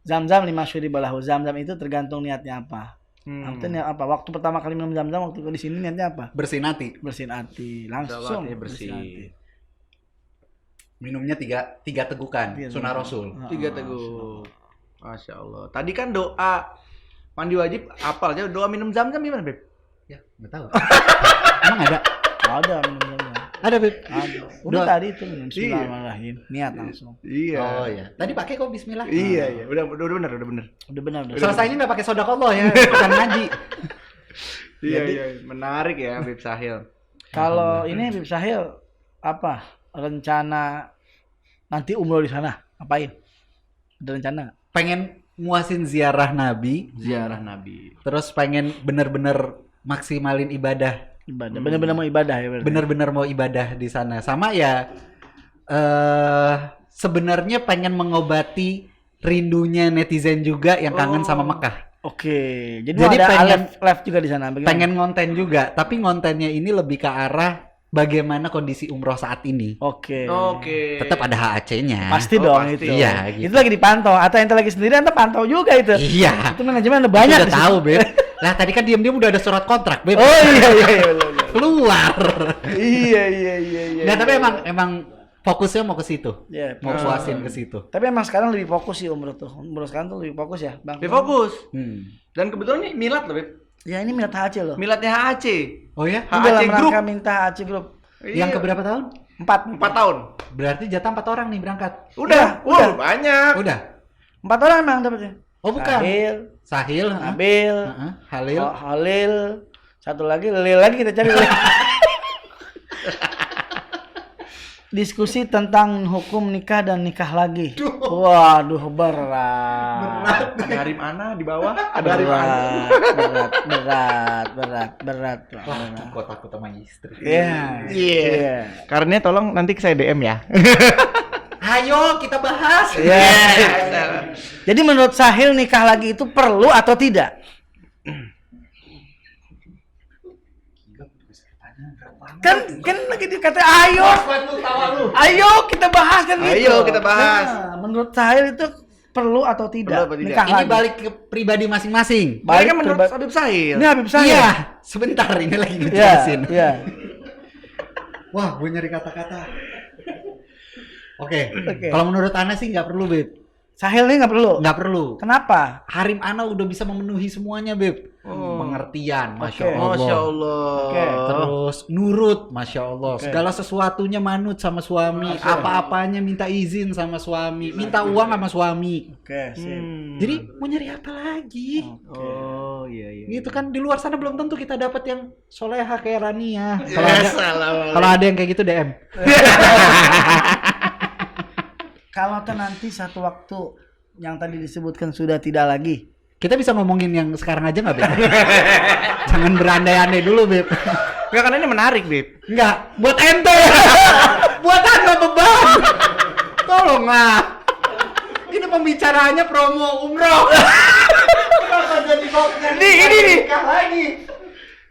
Zam-zam 5 syuri balahu. Zam-zam itu tergantung niatnya apa. Artinya apa? Waktu pertama kali minum zam-zam waktu di sini niatnya apa? Bersihin hati. Bersihin hati, langsung Hati bersih. bersihin hati. Minumnya tiga tegukan. Iya, Sunnah benar. Rasul. Tiga teguh. Masya Allah. Tadi kan doa mandi wajib apal aja. Doa minum zam-zam gimana, Beb? Ya, nggak tahu. Emang ada? Ada minum zam-zam. Ada, Beb. Ada. Udah Doa. tadi itu minum Bismillahirrahmanirrahim. Niat langsung. Iya. Oh ya. Tadi pakai kok bismillah. Iya. Udah benar, udah benar. Udah benar udah. Selesainya nggak pakai sodakallah ya, bukan ngaji. Iya, iya. Menarik ya, Habib Sahil. Kalau ini Habib Sahil apa? Rencana nanti umroh di sana ngapain? Ada rencana nggak? Pengen muasin ziarah Nabi, Ziarah Nabi. terus pengen bener-bener maksimalin ibadah, Ibadah. Benar-benar mau ibadah ya berarti. bener-bener mau ibadah di sana. Sama ya, sebenarnya pengen mengobati rindunya netizen juga yang kangen sama Mekah. Oke. Jadi, Jadi ada pengen- live juga di sana. Bagaimana? Pengen konten juga, tapi kontennya ini lebih ke arah bagaimana kondisi umroh saat ini. Oke. Oke. Tetap ada HAC-nya. Pasti Oh, dong pasti. itu. Iya, gitu. Itu lagi dipantau. Atau ente lagi sendiri ente pantau juga itu. Iya. Itu manajemen ada banyak. Udah di situ. tahu, Beb. Lah tadi kan diam-diam udah ada surat kontrak, Beb. Oh iya benar. Keluar. Iya. Nah, tapi emang fokusnya mau ke situ. Ya, Mau puasin ke situ. tapi emang sekarang lebih fokus sih umroh tuh. Umroh sekarang tuh lebih fokus ya, Bang. Lebih fokus. Hmm. Dan kebetulan nih milad loh, Beb. Ya ini minat HC loh. Miladnya HAC. Oh ya? Ini dalam HAC Group. rangka minta HC Group. Yang keberapa tahun? 4 tahun. Berarti jatah 4 orang nih berangkat. Udah, Udah. banyak. Udah. 4 orang emang dapetnya. Oh, bukan. Sahil, Sahil, Nabil, Halil. Halil, satu lagi Lil lagi kita cari. diskusi tentang hukum nikah dan nikah lagi. Waduh, berat. Ada Harim Ana di bawah, ada Harim Ana. Berat. Gua takut sama istri. Iya. Karena tolong nanti saya DM ya. Ayo kita bahas. Jadi menurut Sahil nikah lagi itu perlu atau tidak? Kan lagi dikata ayo kita bahas kan gitu. Ayo kita bahas. Nah, menurut Sahil itu perlu atau tidak? Perlu apa tidak? Nikah Ini lagi. balik ke pribadi masing-masing. Balik kan menurut Habib Sahil. Ini Habib Sahil. Iya, sebentar ini lagi gue Iya, jelasin. iya. Wah, gue nyari kata-kata. Oke. Oke. Kalau menurut Ana sih nggak perlu, Beb. Sahil ini nggak perlu. Nggak perlu. Kenapa? Harim Ana udah bisa memenuhi semuanya, Beb. Pengertian, Masya Oke. Allah. Masya Allah. Oke. Terus nurut, Masya Allah. Oke. Segala sesuatunya manut sama suami. Oke. Apa-apanya minta izin sama suami. Minta uang sama suami. Oke, sip. Jadi mau nyari apa lagi? Oh iya. Gitu kan di luar sana belum tentu kita dapat yang soleha kayak Rania. Yes, Kalau ada yang kayak gitu DM. Kalau nanti satu waktu yang tadi disebutkan sudah tidak lagi, Kita bisa ngomongin yang sekarang aja nggak, Beb? Jangan berandai-andai dulu, Beb. Enggak, karena ini menarik, Beb. Enggak, buat ente. Buat Anda beban. Tolonglah. Ini pembicaraannya promo umroh. Kenapa jadi boknya? Ini nih. Lagi.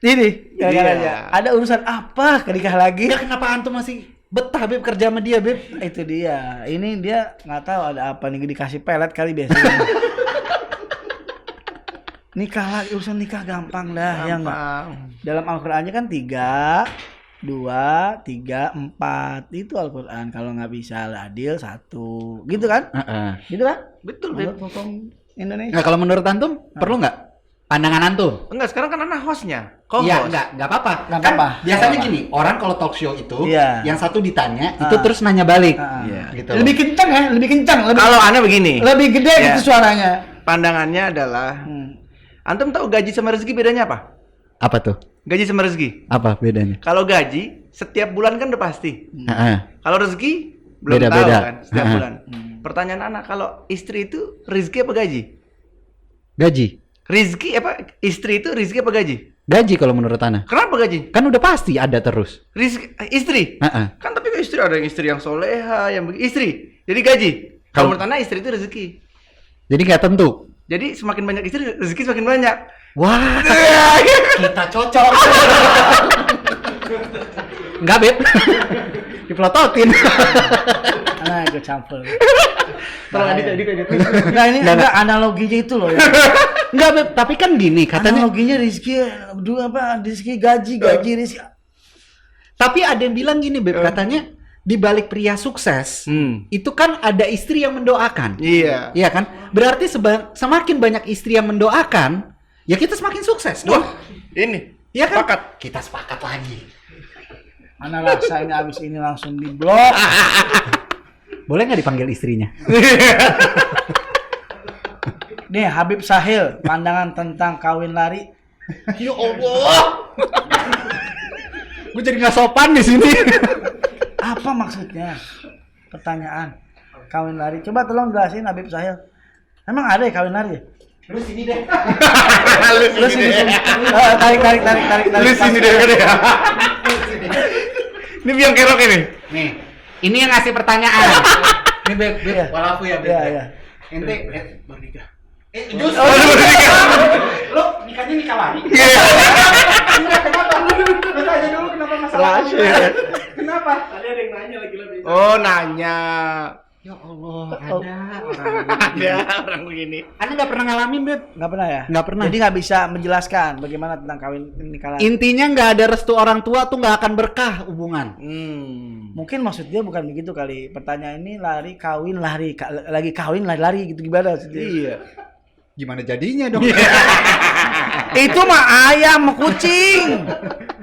ini gara-gara Iya. aja. Ada urusan apa nikah lagi? Ya kenapa antum masih betah, Beb, kerja sama dia, Beb? Itu dia. Ini dia nggak tahu ada apa nih, dikasih pelet kali biasanya. Nikah lagi, urusan nikah gampang dah, ya nggak? Dalam Al-Qur'annya kan 3, 2, 3, 4 itu Al-Qur'an. Kalau nggak bisa adil 1, gitu kan? Gitu kan? Betul, Beb. Menurut hukum Indonesia. Nah, kalau menurut antum perlu nggak? Pandangan antum? Enggak, sekarang kan anak hostnya. Iya, nggak apa-apa. Nggak Kan apa-apa. biasanya Nggak gini, orang kalau talk show itu, Iya. yang satu ditanya, itu Ah. terus nanya balik. Iya. Gitu. Lebih kencang ya, lebih kencang, lebih Kalau Anda begini, lebih gede Iya. gitu suaranya. pandangannya adalah antum tahu gaji sama rezeki bedanya apa? Apa tuh? Gaji sama rezeki. Apa bedanya? Kalau gaji setiap bulan kan udah pasti. Kalau rezeki belum tahu Beda-beda. kan setiap bulan. Pertanyaan anak, kalau istri itu rezeki apa gaji? Gaji. Rizki apa? Istri itu rizki apa gaji? Gaji kalau menurut Ana. Kenapa gaji? Kan udah pasti ada terus. Rizki, istri. Kan tapi istri ada yang istri yang soleha, yang istri. Jadi gaji. Kalau menurut Ana istri itu rezeki. Jadi nggak tentu. Jadi semakin banyak istri, rezeki semakin banyak. Wah, kita cocok. Enggak, Beb. Dipelototin. Nah, gue campur. Tolong edit. Nah, ini enggak analoginya itu loh ya. Enggak, Beb, tapi kan gini katanya. Analoginya rezeki dua apa? Rezeki gaji rezeki. Tapi ada yang bilang gini, Beb, katanya di balik pria sukses, itu kan ada istri yang mendoakan. Iya. Iya kan? Berarti semakin banyak istri yang mendoakan, ya kita semakin sukses. Wah, ini. Iya kan? Sepakat. Kita sepakat lagi. Ana rasa ini abis ini langsung di blok. Boleh nggak dipanggil istrinya? Nih, Habib Sahil, pandangan tentang kawin lari. Ya Allah. Gue jadi nggak sopan di sini. Apa maksudnya? Pertanyaan. Kawin lari. Coba tolong jelasin Habib Sahil. Emang ada ya kawin lari? Lu sini deh. Lu sini. Tarik. Lu sini deh kan ya. Ini biang kerok ini. Nih, ini yang ngasih pertanyaan. Ini Beb, Iya. walafu ya, Beb. Iya. Ente baru nikah. Justru. baru nikah. Lo nikahnya nikah lari. Iya. Enggak, kenapa? Lu tanya dulu kenapa masalah. Kenapa? Tadi ada yang nanya lagi lebih. Oh, nanya. Ya Allah, ada orang. Ada orang begini. Anda nggak pernah ngalamin, Beb? Nggak pernah ya? Nggak pernah. Jadi nggak bisa menjelaskan bagaimana tentang kawin nikah lari. Intinya nggak ada restu orang tua tuh nggak akan berkah hubungan. Mungkin maksud dia bukan begitu kali. Pertanyaan ini lari kawin lari lagi kawin lari gitu gimana maksudnya? Iya. Gimana jadinya dong? Itu mah ayam sama kucing.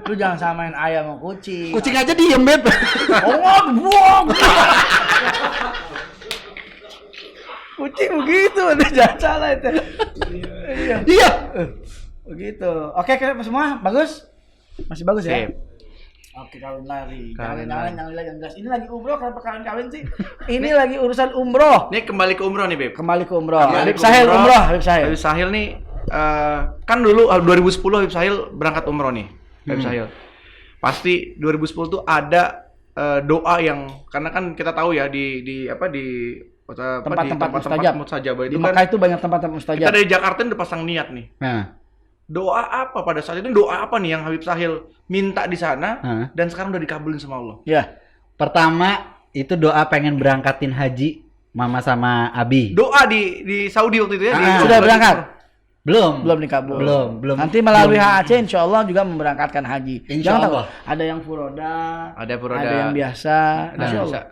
Lu jangan samain ayam sama kucing. Kucing aja diem, Beb. Oh, buang. Kucing begitu, udah jangan salah itu. Iya. Begitu. Oke, semua bagus? Masih bagus ya? Sip. Oke, kawin lari. Kawin Kawin lari. yang jelas. Ini lagi umroh, kenapa kawin sih? Ini lagi urusan umroh. Ini kembali ke umroh nih, Beb. Kembali ke umroh. Kembali Habib ke Sahil umroh, Habib Sahil. Habib Sahil nih kan dulu 2010 Habib Sahil berangkat umroh nih. Habib Sahil. Pasti 2010 tuh ada doa yang karena kan kita tahu ya di Tempat-tempat mustajab Di itu Mekah kan itu banyak tempat-tempat kita mustajab. dari Jakarta udah pasang niat nih. Nah, Doa apa pada saat itu? Doa apa nih yang Habib Sahil minta di sana Hah? dan sekarang udah dikabulin sama Allah? Ya. pertama itu doa pengen berangkatin haji Mama sama Abi. Doa di Saudi waktu itu ya. Sudah berangkat? Belum. Belum dikabul. Belum. Nanti melalui Belum. HAC insya Allah juga memberangkatkan haji. Insya Jangan tahu, Allah. ada yang furoda, Ada furoda. ada yang biasa. Dan Insya bisa. Allah.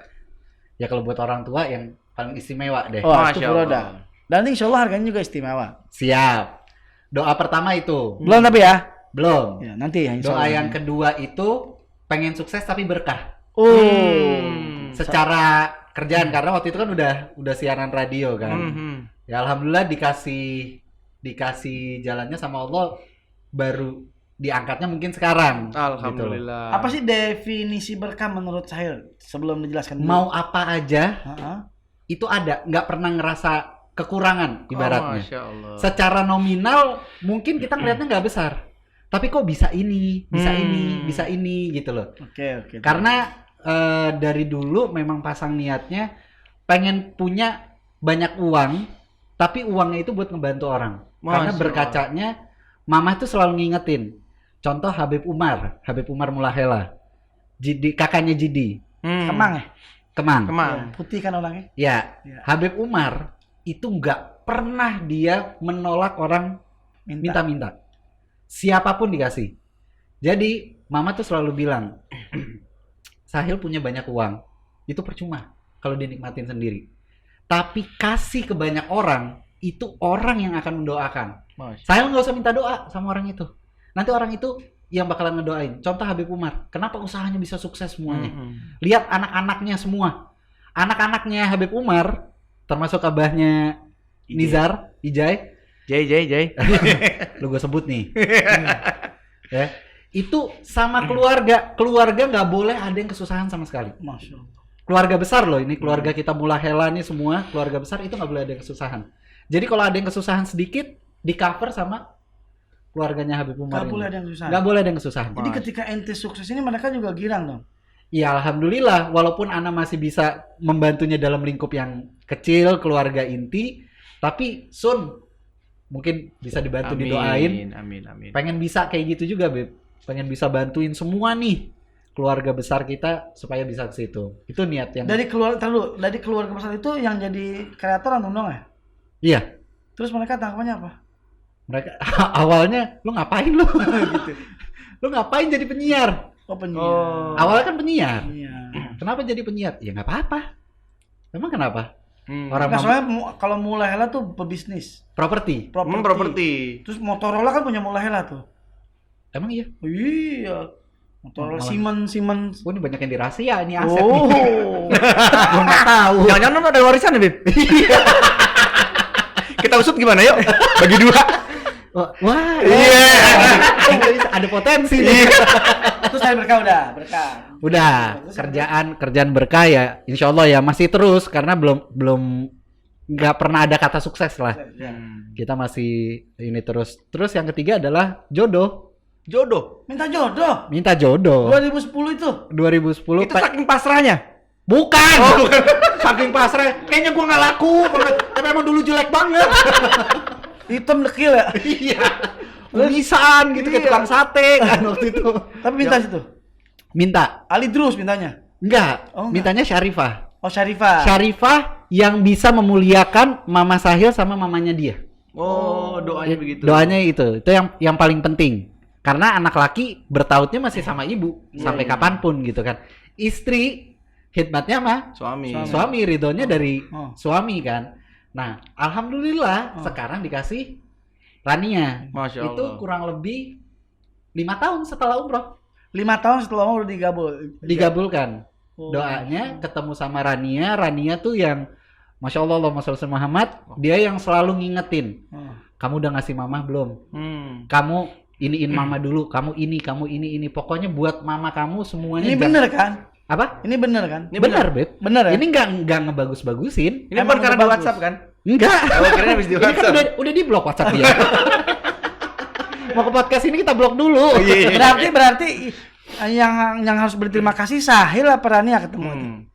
Ya kalau buat orang tua yang paling istimewa deh. Oh, Masya itu furoda. Allah. Dan insya Allah harganya juga istimewa. Siap. Doa pertama itu. Belum tapi ya? Belum. Ya, nanti ya insya Doa Allah. yang kedua itu pengen sukses tapi berkah. Secara kerjaan karena waktu itu kan udah siaran radio kan. Ya alhamdulillah dikasih jalannya sama Allah, baru diangkatnya mungkin sekarang. Alhamdulillah. Apa sih definisi berkah menurut Sahil sebelum dijelaskan Gitu. dulu? Mau apa aja Ha-ha. itu ada, nggak pernah ngerasa kekurangan ibaratnya. Masya Allah. Secara nominal mungkin kita ngeliatnya nggak besar, tapi kok bisa ini, bisa ini gitu loh. Oke. Karena dari dulu memang pasang niatnya pengen punya banyak uang, tapi uangnya itu buat ngebantu orang. Karena Masya berkacanya Mama tuh selalu ngingetin. Contoh Habib Umar Mulahela. Kakaknya Jidi. Kemang ya? Kemang. Kemang. Ya, putih kan orangnya? Ya, Ya. Habib Umar itu nggak pernah dia menolak orang minta-minta. Siapapun dikasih. Jadi Mama tuh selalu bilang, Sahil punya banyak uang, itu percuma kalau dinikmatin sendiri. Tapi kasih ke banyak orang, itu orang yang akan mendoakan. Sahil nggak usah minta doa sama orang itu. Nanti orang itu yang bakalan ngedoain. Contoh Habib Umar, kenapa usahanya bisa sukses semuanya? Lihat anak-anaknya semua. Anak-anaknya Habib Umar, termasuk abahnya Nizar, Ijai. Jai. Lu gue sebut nih. Ya. Itu sama keluarga nggak boleh ada yang kesusahan sama sekali. Masya Allah. Keluarga besar loh, ini keluarga kita Mulahela nih semua, keluarga besar itu nggak boleh ada yang kesusahan. Jadi kalau ada yang kesusahan sedikit, di cover sama keluarganya Habib Umar. Gak boleh ada yang susah. Nggak boleh ada yang kesusahan. Jadi ketika ente sukses ini mereka juga girang dong. Ya alhamdulillah, walaupun Ana masih bisa membantunya dalam lingkup yang kecil, keluarga inti, tapi Sun mungkin bisa dibantu didoain. Amin. Pengen bisa kayak gitu juga, Beb. Pengen bisa bantuin semua nih keluarga besar kita supaya bisa ke situ. Itu niat yang Dari keluarga besar itu yang jadi kreator Antum dong ya? Iya. Terus mereka tanggapannya apa? Mereka awalnya lu ngapain lu? Gitu. Lu ngapain jadi penyiar? Oh, penyiar. Awalnya kan penyiar. Iya. Kenapa jadi penyiar? Ya nggak apa-apa. Emang kenapa? Orang Nah, soalnya kalau Mulahela tuh pebisnis. properti. Properti. Terus Motorola kan punya Mulahela tuh. Emang iya? Iya. Motorola Malah. Siemens. Oh, ini banyak yang dirahasia, ini aset nih. Oh. Gua nggak tahu. Jangan-jangan ada warisan ya, Beb? Kita usut gimana yuk? Bagi dua. Wah, Iya. ada potensi. Terus saya berkah. Udah, kerjaan berkah ya, insya Allah ya masih terus karena belum nggak pernah ada kata sukses lah. Kita masih ini terus. Terus yang ketiga adalah jodoh. Minta jodoh. Minta jodoh. 2010 itu. 2010. Itu saking pasrahnya. Bukan. Saking pasrah. Kayaknya gua nggak laku banget. Tapi emang dulu jelek banget. Hitam dekil ya. Iya. Kumisan gitu kayak tukang sate kan waktu itu. Tapi minta situ. Minta. Ali Drus mintanya. Enggak. Oh, enggak. Mintanya Syarifah. Oh, Syarifah. Syarifah yang bisa memuliakan Mama Sahil sama mamanya dia. Oh, doanya begitu. Doanya itu yang paling penting. Karena anak laki bertautnya masih sama ibu sampai kapanpun gitu kan. Istri khidmatnya mah suami ridhonya dari suami kan. Nah, alhamdulillah sekarang dikasih Rania. Masya Allah. Itu kurang lebih 5 tahun setelah umroh 5 tahun setelah umroh digabulkan. Doanya ketemu sama Rania tuh yang Masya Allah, Allahumma sholli Muhammad, dia yang selalu ngingetin. Kamu udah ngasih mama belum? Kamu iniin mama dulu, kamu ini. Pokoknya buat mama kamu semuanya. Ini bener kan? Apa? Ini bener kan? Ini Benar, Beb. Bener ya? Ini nggak ngebagus-bagusin. Ini Emang bukan karena di bagus. WhatsApp kan? Enggak. Oh, kira habis di Ini kan WhatsApp. udah di blok WhatsApp dia. Mau ke podcast ini kita blok dulu. Berarti yang harus berterima kasih Sahil apa Rania ketemu?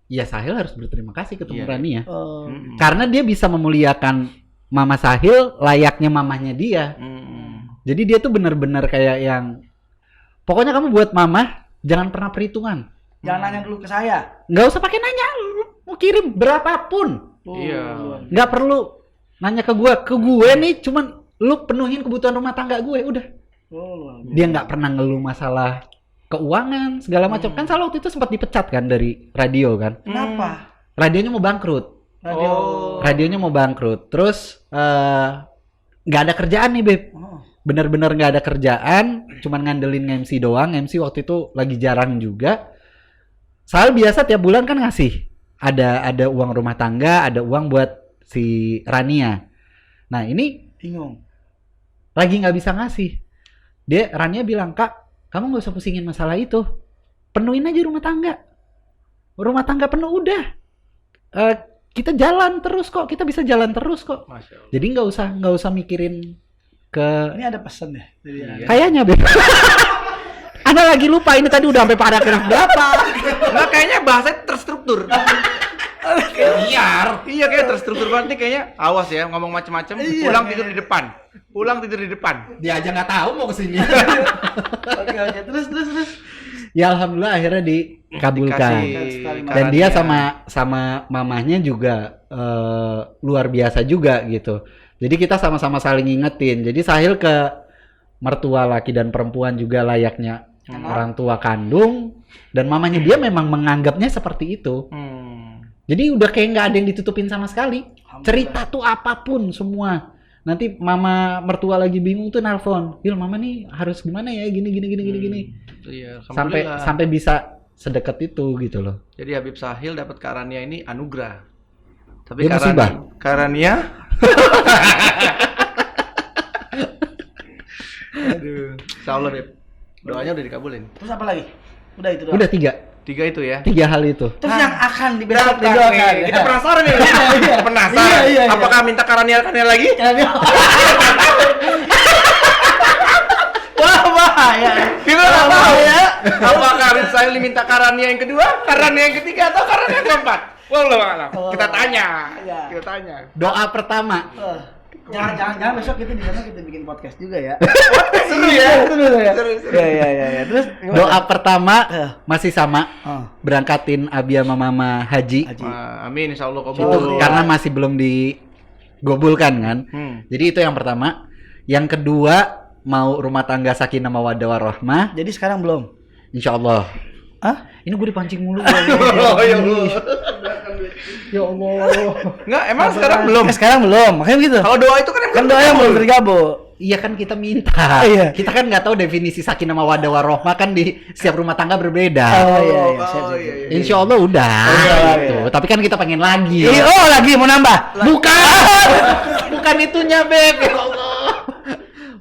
Iya, Sahil harus berterima kasih ketemu Iya. Rania. Oh. Karena dia bisa memuliakan Mama Sahil layaknya mamahnya dia. Jadi dia tuh benar-benar kayak yang pokoknya kamu buat mama jangan pernah perhitungan. Jangan nanya dulu ke saya. Nggak usah pakai nanya, lu mau kirim berapapun. Iya. Nggak perlu nanya ke gue nih cuman lu penuhin kebutuhan rumah tangga gue, udah. Dia nggak pernah ngeluh masalah keuangan segala macam. Kan Sal waktu itu sempat dipecat kan dari radio kan. Kenapa? Radionya mau bangkrut. Radionya mau bangkrut. Terus nggak ada kerjaan nih, Beb. Bener-bener nggak ada kerjaan, cuman ngandelin MC doang. MC waktu itu lagi jarang juga. Sal biasa tiap bulan kan ngasih. Ada uang rumah tangga, ada uang buat si Rania. Nah ini Bingung. lagi nggak bisa ngasih. Rania bilang, Kak, kamu nggak usah pusingin masalah itu. Penuhin aja rumah tangga. Rumah tangga penuh udah. Kita jalan terus kok. Kita bisa jalan terus kok. Masya Allah. Jadi nggak usah mikirin ke. Ini ada pesan ya. Iya. Kayaknya, Beb. Anda lagi lupa ini tadi udah sampai paragraf berapa? Nggak, kayaknya bahasanya terstruktur. Liar. Iya, kayak terstruktur banget nih kayaknya. Awas ya, ngomong macam-macam. Iya, Pulang kayak- tidur di depan. Pulang tidur di depan. Dia aja nggak tahu mau kesini. Oke. Terus. Ya alhamdulillah akhirnya dikabulkan. Dikasih Dan dia karantina. sama mamahnya juga luar biasa juga gitu. Jadi kita sama-sama saling ngingetin. Jadi Sahil ke mertua laki dan perempuan juga layaknya orang tua kandung, dan mamanya dia memang menganggapnya seperti itu. Jadi udah kayak nggak ada yang ditutupin sama sekali. Cerita tuh apapun semua. Nanti mama mertua lagi bingung tuh nelpon, "Bil, mama nih harus gimana ya? Gini." Iya, Sampai alhamdulillah. sampai bisa sedekat itu gitu loh. Jadi Habib Sahil dapat Karania ini anugerah. Tapi Dia musibah. Karania aduh, insyaallah Beb. Doanya udah dikabulin. Terus apa lagi? Udah itu doang. Udah 3 3 itu ya. hal itu. Terus yang akan di besok Datang didoakan. nih. Kita penasaran nih. Penasaran. Iya. Apakah minta Karania lagi? Wah, bahaya. Kita nggak tahu ya. Apakah Habib Sahil diminta Karania yang kedua, Karania yang ketiga, atau Karania yang keempat? Wallahu a'lam. Kita tanya. Iya. Kita tanya. Doa pertama. Jangan besok kita di sana kita bikin podcast juga ya. Seru ya. Seru ya. Seru. Iya. Terus gimana? Doa pertama Eh. masih sama, Oh. berangkatin Abi sama Mama haji. Amin, insyaallah Itu kabul. karena masih belum digobulkan kan. Jadi itu yang pertama. Yang kedua mau rumah tangga sakinah mawaddah warahmah, Jadi sekarang belum. insyaallah. Hah? Ini gue dipancing mulu. Oh, ya Allah. Ya Allah. Enggak, emang sekarang belum. Sekarang belum. Makanya begitu. Kalau doa itu kan Kan doa yang belum tergabung. Iya kan kita minta. Iya. Kita kan nggak tahu definisi sakinah mawaddah warahmah kan di setiap rumah tangga berbeda. Oh iya. Oh, iya. Insya Allah udah. Gitu. Tapi kan kita pengen lagi. Oh, lagi mau nambah. Bukan. Bukan itunya, Beb. Ya Allah.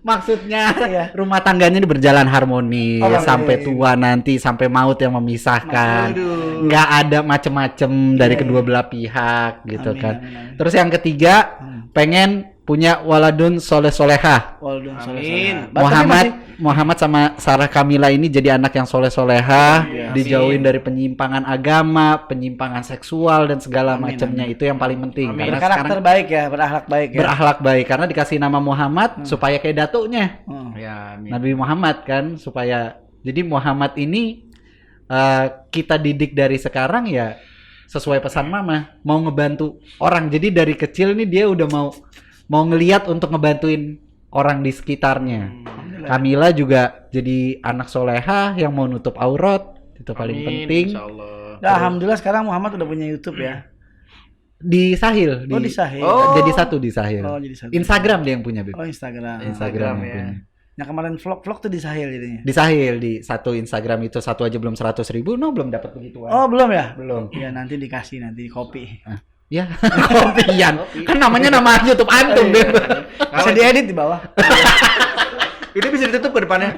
Maksudnya Iya. rumah tangganya ini berjalan harmonis Oh, sampai iya. tua nanti, sampai maut yang memisahkan. Aduh. Nggak ada macem-macem dari Iya, kedua belah pihak gitu Amin, kan. amin. Terus yang ketiga, pengen punya waladun soleh-solehah. Waduh, Amin. Muhammad sama Sarah Kamila ini jadi anak yang soleh-solehah, Amin. dijauhin dari penyimpangan agama, penyimpangan seksual dan segala Amin, macamnya. Itu yang paling penting. Amin. Karena Berkarakter sekarang baik ya, berakhlak baik ya. berakhlak baik, karena dikasih nama Muhammad supaya kayak datuknya Ya, amin. Nabi Muhammad kan, supaya jadi Muhammad ini kita didik dari sekarang ya sesuai pesan mama, mau ngebantu orang. Jadi dari kecil nih dia udah mau ngeliat untuk ngebantuin orang di sekitarnya. Kamila juga jadi anak soleha yang mau nutup aurat, itu paling Amin, penting. insyaallah. Nah, alhamdulillah sekarang Muhammad udah punya YouTube ya. Di Sahil, Oh, di Sahil. Oh. jadi satu di Sahil. Oh, jadi satu. Instagram dia yang punya, Beb. Oh, Instagram. Instagram yang ya. punya. Yang kemarin vlog tuh di Sahil jadinya. Di Sahil, di satu Instagram itu satu aja belum 100.000, belum dapat begituan. Oh, belum ya? Belum. Ya, nanti dikasih nanti kopi. Ya, kopian. Kan namanya nama YouTube antum, Beb. Bisa diedit di bawah. Itu bisa ditutup ke depannya.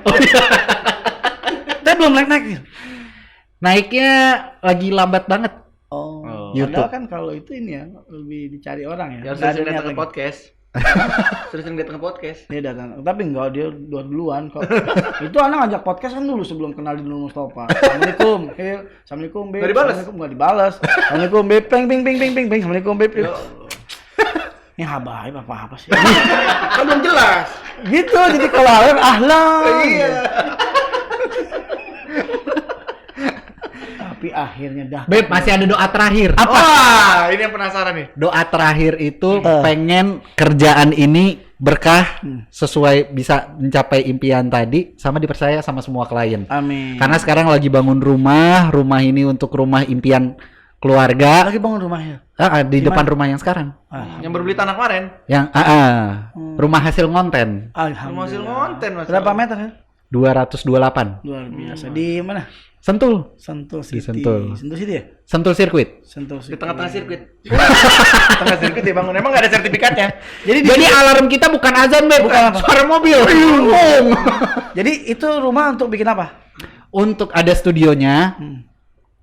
Tapi belum naik. Naiknya lagi lambat banget. Oh, YouTube. padahal kan kalau itu ini ya lebih dicari orang ya. Ya harus Nggak ada sering niat datang ke lagi. podcast. Sering datang ke podcast. Dia datang, tapi enggak dia duluan kok. Itu anak ngajak podcast kan dulu sebelum kenal di Nur Mustafa. Assalamualaikum, Hil. Assalamualaikum, Beb. Nggak dibalas? Assalamualaikum, nggak dibalas. Assalamualaikum, Beb. Peng. Assalamualaikum, Beb. Ini habaib apa sih? Kan belum jelas. Gitu, jadi kalau ahlan. Iya. Tapi akhirnya dah. Beb, masih ada doa terakhir. Wah, ini yang penasaran nih. Doa terakhir itu pengen kerjaan ini berkah sesuai bisa mencapai impian tadi sama dipercaya sama semua klien. Amin. Karena sekarang lagi bangun rumah ini untuk rumah impian keluarga. lagi bangun rumahnya. Di depan rumah yang sekarang. Yang baru beli tanah kemarin. Yang rumah hasil konten Rumah hasil konten, Mas. Berapa meter ya? 228. Luar biasa. Di mana? Sentul. Sentul City. Sentul. Sentul City ya? Sentul sirkuit. Sentul Di City. tengah-tengah sirkuit. Tengah sirkuit dibangun. Emang nggak ada sertifikatnya. Jadi alarm kita bukan azan, Beb. Bukan apa? Suara mobil. Jadi itu rumah untuk bikin apa? Untuk ada studionya.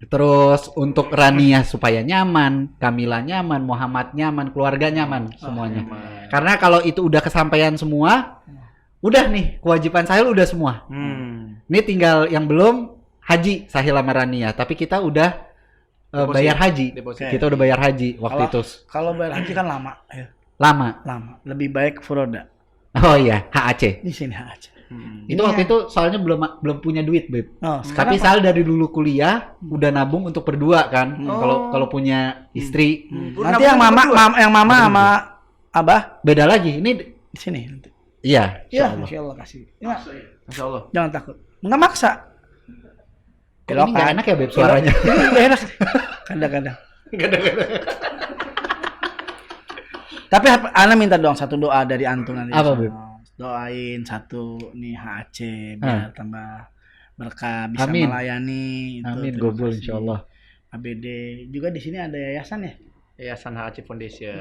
Terus untuk Rania supaya nyaman, Kamila nyaman, Muhammad nyaman, keluarga nyaman semuanya. Karena kalau itu udah kesampaian semua, udah nih kewajiban Sahil udah semua. Ini tinggal yang belum haji Sahil sama Rania, tapi kita udah bayar haji. Deposit. Kita udah bayar haji waktu itu. Kalau bayar haji kan lama ya. Lama. Lebih baik Furoda. Oh iya, HAC. Di sini aja. Itu waktu itu soalnya belum punya duit, Beb. Oh, Tapi Sal dari dulu kuliah udah nabung untuk berdua kan. Kalau punya istri nanti yang mama sama abah beda lagi. Ini di sini nanti. iya, Ya, insyaallah. Masya Allah kasih. Ya, Masya Allah. jangan takut. Nggak maksa. Kok ini nggak enak ya, Beb, suaranya? Ini nggak enak. Kadang-kadang. Tapi Ana minta dong satu doa dari antum nanti. Apa, Beb? Doain satu nih HAC biar tambah berkah bisa Amin. melayani itu. Amin, Terima gobul kasih. insyaallah. ABD juga di sini ada yayasan ya. Yayasan HAC Foundation.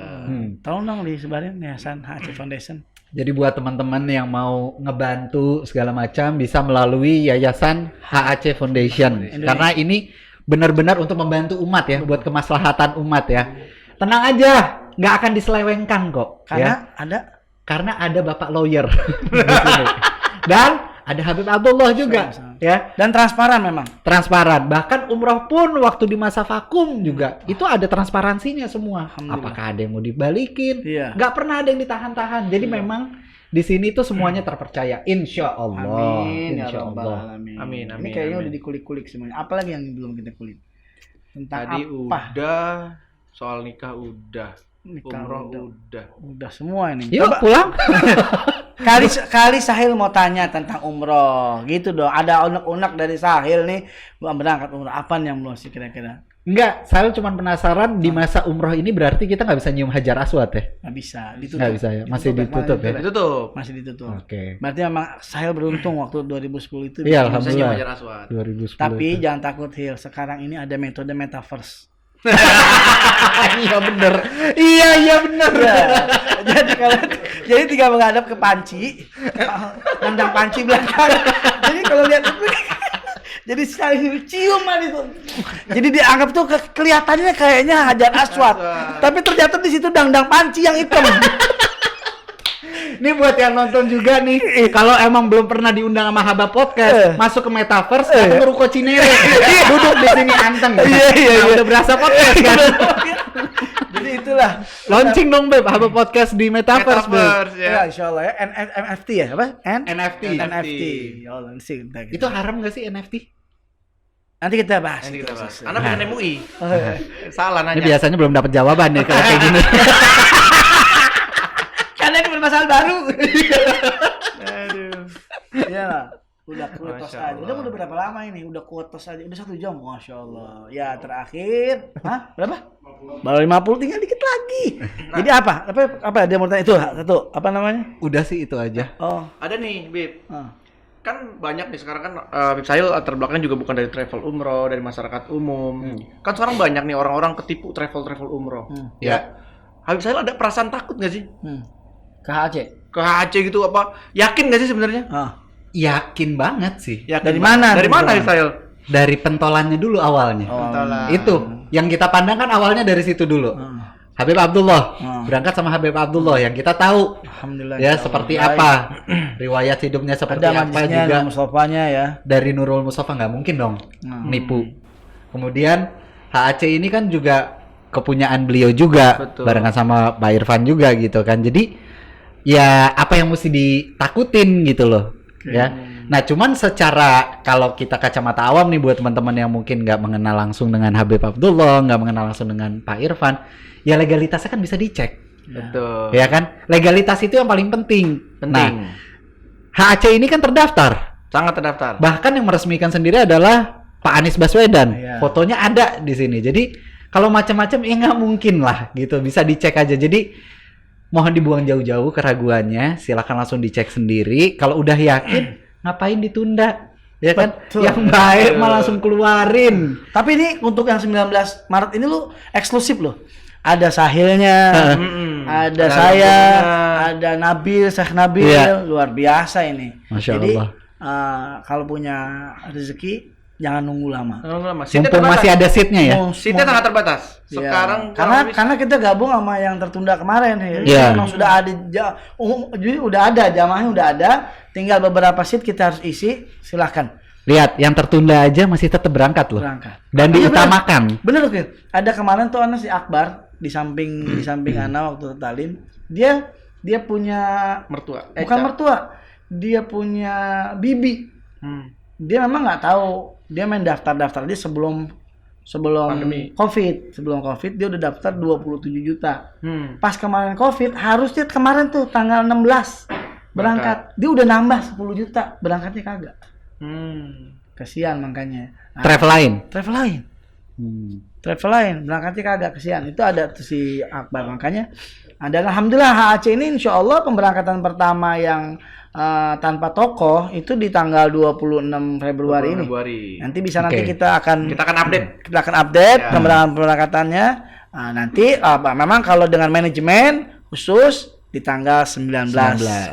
Tolong dong disebarin yayasan HAC Foundation. Jadi buat teman-teman yang mau ngebantu segala macam bisa melalui Yayasan HAC Foundation. Karena ini benar-benar untuk membantu umat ya, buat kemaslahatan umat ya. Tenang aja, nggak akan diselewengkan kok. Karena ya. Karena ada Bapak lawyer di sini. Dan ada Habib Abdullah juga ya. Dan transparan memang. Transparan. Bahkan umroh pun waktu di masa vakum juga itu ada transparansinya semua. Apakah ada yang mau dibalikin? Iya. Nggak pernah ada yang ditahan-tahan. Jadi memang di sini tuh semuanya terpercaya. Insya Allah. Amin ya Insya rabbal Allah. alamin. Amin, Ini amin, kayaknya amin. udah dikulik-kulik semuanya. Apalagi yang belum kita kulik? Tentang Tadi apa? udah, soal nikah udah, Nikah umroh udah. udah. Udah semua ini. Yuk Coba pulang. kali Sahil mau tanya tentang umroh, gitu dong. Ada unek-unek dari Sahil nih, mau berangkat umroh. Apa yang belum sih kira-kira? Enggak, saya cuma penasaran di masa umroh ini berarti kita nggak bisa nyium Hajar Aswad ya? Nggak bisa, ditutup. Nggak bisa ya? Masih ditutup ya? Ditutup. Masih ditutup. Oke. Berarti memang Sahil beruntung waktu 2010 itu. Iya, bisa. Bisa nyium alhamdulillah. Hajar Aswad. 2010. Tapi itu. jangan takut Hil, sekarang ini ada metode metaverse. Iya bener. Iya bener. Ya. jadi tinggal menghadap ke panci, nendang panci belakang. Jadi kalau lihat itu, jadi Sahil ciuman itu. Jadi dianggap tuh kelihatannya kayaknya Hajar Aswad, tapi ternyata di situ dangdang panci yang hitam. Ini buat yang nonton juga nih, kalau emang belum pernah diundang sama Haba Podcast, masuk ke Metaverse, ketemu Ruko Cinere, duduk di sini anteng. Nah, udah berasa podcast kan? Jadi itulah Launching dong Beb, Haba Podcast di Metaverse, Beb. Metaverse ya. ya, insya Allah ya. NFT ya apa? NFT. NFT. Ya Allah, sih. Itu haram gak sih NFT? Nanti kita bahas. Nanti kita itu. bahas. Anak bukan MUI. Oh, iya. Salah Ini nanya. biasanya belum dapat jawaban nih kalau kayak gini. Karena ini bermasalah baru. Aduh. Iya lah. Udah kuotos Masya aja. Allah. Udah berapa lama ini? Udah kuotos aja. Udah 1 jam. Masya Allah. Ya terakhir. Hah? Berapa? Baru 50, tinggal dikit lagi. Jadi apa? Apa dia mau tanya itu? Satu. Apa namanya? Udah sih itu aja. Oh. Ada nih, Bib. Ah. Kan banyak nih sekarang kan Bib Sahil latar belakangnya juga bukan dari travel umroh, dari masyarakat umum. Kan sekarang banyak nih orang-orang ketipu travel umroh. Ya. Habib Sahil ada perasaan takut nggak sih? Ke HAC. ke HAC gitu apa? Yakin nggak sih sebenarnya? Yakin banget sih. Yakin Dari banget. mana? Dari mana Israel? Dari pentolannya dulu awalnya. Pentolan. Itu yang kita pandang kan awalnya dari situ dulu. Habib Abdullah berangkat sama Habib Abdullah yang kita tahu Alhamdulillah. ya seperti apa riwayat hidupnya seperti Ada apa majlisnya, juga. ada Mustafanya ya. Dari Nurul Mustafa nggak mungkin dong nipu. Kemudian HAC ini kan juga kepunyaan beliau juga. Betul. Barengan sama Pak Irfan juga gitu kan. Jadi ya apa yang mesti ditakutin gitu loh. Ya. Nah cuman secara kalau kita kacamata awam nih buat teman-teman yang mungkin nggak mengenal langsung dengan Habib Abdullah, nggak mengenal langsung dengan Pak Irfan, ya legalitasnya kan bisa dicek. Betul. Ya kan? Legalitas itu yang paling penting. Penting. Nah, HAC ini kan terdaftar. Sangat terdaftar. Bahkan yang meresmikan sendiri adalah Pak Anies Baswedan. Iya. Fotonya ada di sini. Jadi kalau macam-macam ya nggak mungkin lah gitu. Bisa dicek aja. Jadi mohon dibuang jauh-jauh keraguannya. Silakan langsung dicek sendiri. Kalau udah yakin, ngapain ditunda? Ya kan? Betul. Yang baik malah langsung keluarin. Tapi ini untuk yang 19 Maret ini lu eksklusif loh. Ada Sahilnya, ada saya, ada Nabil, Syekh Nabil, Iya. luar biasa ini. Masya Jadi Allah. kalau punya rezeki jangan nunggu lama. Mumpung masih ada seatnya ya. Seatnya sangat terbatas. Iya. Sekarang karena kita gabung sama yang tertunda kemarin ya. Iya. Memang sudah ada jadi udah ada jamaahnya udah ada, tinggal beberapa seat kita harus isi, silahkan Lihat, yang tertunda aja masih tetap berangkat loh. berangkat. Dan Iya, diutamakan. Bener tuh, ada kemarin tuh anak si Akbar di samping Ana waktu talim, dia punya mertua. bukan mertua, dia punya bibi. Dia memang nggak tahu, dia main daftar dia sebelum Pandemi. sebelum covid dia udah daftar 27 juta. Pas kemarin covid harusnya kemarin tuh tanggal 16 berangkat, dia udah nambah 10 juta, berangkatnya kagak. Kasihan makanya. Nah, travel lain berangkatnya kagak, kesian. Itu ada tuh si Akbar, makanya dan alhamdulillah HAC ini insya Allah pemberangkatan pertama yang tanpa tokoh itu di tanggal 26 Februari ini. Nanti bisa nanti kita akan update ya. Pemberangkatannya. Nah, nanti memang kalau dengan manajemen khusus di tanggal 19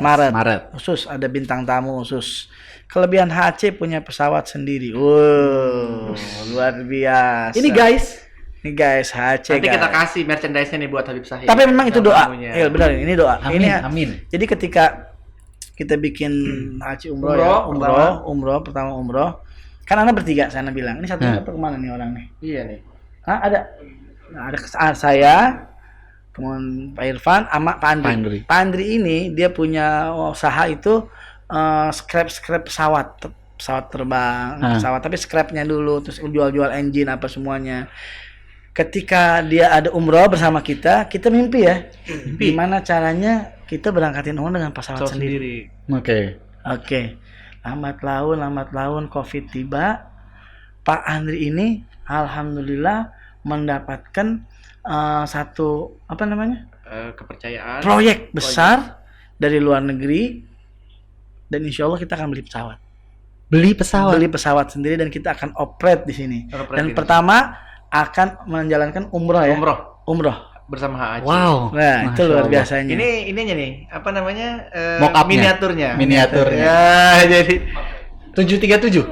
Maret khusus ada bintang tamu khusus. Kelebihan HAC punya pesawat sendiri. Wow, luar biasa. Ini guys HAC. Nanti guys. kita kasih merchandise-nya nih buat Habib Sahih. Tapi memang itu doa. Iya benar, ini doa. Amin. Jadi ketika kita bikin HAC umroh pertama umroh. Kan anak bertiga sana bilang. Ini satu apa kemana nih orang nih? Iya nih. Ada saya, kemudian Pak Irfan, sama Pak Andri. Pak Andri ini dia punya usaha itu scrap pesawat terbang, pesawat tapi scrapnya dulu, terus jual engine apa semuanya. Ketika dia ada umroh bersama kita mimpi ya, gimana caranya kita berangkatin uang dengan pesawat sendiri. Oke. Lambat laun COVID tiba, Pak Andri ini alhamdulillah mendapatkan satu kepercayaan proyek besar dari luar negeri. Dan insya Allah kita akan beli pesawat sendiri dan kita akan operate di sini. Dan pertama akan menjalankan umroh bersama HAC. Wow. Nah, itu luar biasanya. Ini ininya nih, miniaturnya. Ya, jadi 737.